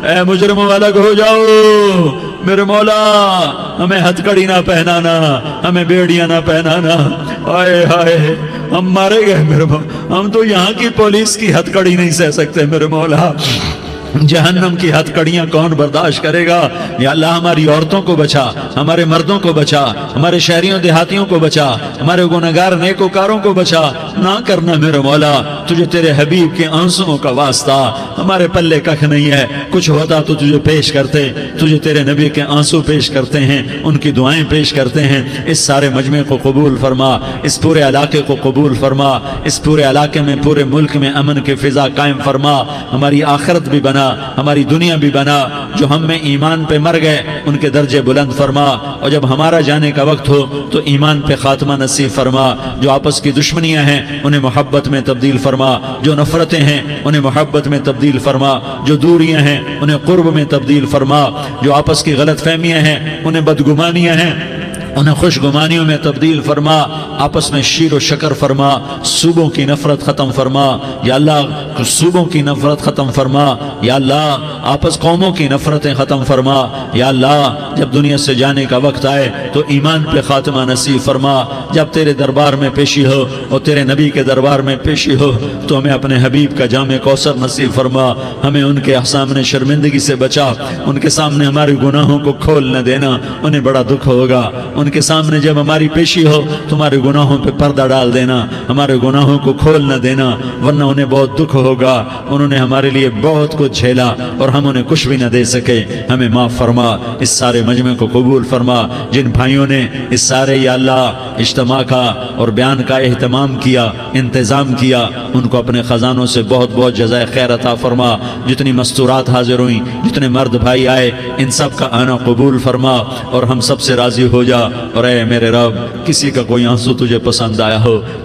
اے مجرموں الگ ہو جاؤ، میرے مولا ہمیں ہتھ کڑی نہ پہنانا، ہمیں بیڑیاں نہ پہنانا، آئے ہائے ہم مارے گئے میرے مولا، ہم تو یہاں کی پولیس کی ہتھ کڑی نہیں سہ سکتے میرے مولا، جہنم کی ہتھ کڑیاں کون برداشت کرے گا؟ یا اللہ ہماری عورتوں کو بچا، ہمارے مردوں کو بچا، ہمارے شہریوں دیہاتیوں کو بچا، ہمارے گناہگار نیکوکاروں کو بچا، نہ کرنا میرے مولا، تجھے تیرے حبیب کے آنسوؤں کا واسطہ، ہمارے پلے ککھ نہیں ہے، کچھ ہوتا تو تجھے پیش کرتے، تجھے تیرے نبی کے آنسو پیش کرتے ہیں، ان کی دعائیں پیش کرتے ہیں، اس سارے مجمع کو قبول فرما، اس پورے علاقے کو قبول فرما، اس پورے علاقے میں پورے ملک میں امن کی فضا قائم فرما، ہماری آخرت بھی بنا، ہماری دنیا بھی بنا، جو ہم میں ایمان پہ مر گئے ان کے درجے بلند فرما، اور جب ہمارا جانے کا وقت ہو تو ایمان پہ خاتمہ نصیب فرما، جو آپس کی دشمنیاں ہیں انہیں محبت میں تبدیل فرما، جو نفرتیں ہیں انہیں محبت میں تبدیل فرما، جو دوریاں ہیں انہیں قرب میں تبدیل فرما، جو آپس کی غلط فہمیاں ہیں انہیں بدگمانیاں ہیں انہیں خوش گمانیوں میں تبدیل فرما، آپس میں شیر و شکر فرما، صوبوں کی نفرت ختم فرما، یا اللہ صوبوں کی نفرت ختم فرما، یا اللہ آپس قوموں کی نفرتیں ختم فرما، یا اللہ جب دنیا سے جانے کا وقت آئے تو ایمان پہ خاتمہ نصیب فرما، جب تیرے دربار میں پیشی ہو اور تیرے نبی کے دربار میں پیشی ہو تو ہمیں اپنے حبیب کا جام کوثر نصیب فرما، ہمیں ان کے سامنے شرمندگی سے بچا، ان کے سامنے ہمارے گناہوں کو کھول نہ دینا، انہیں بڑا دکھ ہوگا، ان کے سامنے جب ہماری پیشی ہو تمہارے گناہوں پہ پردہ ڈال دینا، ہمارے گناہوں کو کھول نہ دینا، ورنہ انہیں بہت دکھ ہوگا، انہوں نے ہمارے لیے بہت کچھ جھیلا اور ہم انہیں کچھ بھی نہ دے سکے، ہمیں معاف فرما، اس سارے مجمع کو قبول فرما، جن بھائیوں نے اس سارے یا اللہ اجتماع کا اور بیان کا اہتمام کیا، انتظام کیا، ان کو اپنے خزانوں سے بہت بہت جزائے خیر عطا فرما، جتنی مستورات حاضر ہوئیں، جتنے مرد بھائی آئے، ان سب کا آنا قبول فرما اور ہم سب سے راضی ہو جا، اور اے میرے رب کسی کا کوئی آنسو تجھے پسند آیا ہو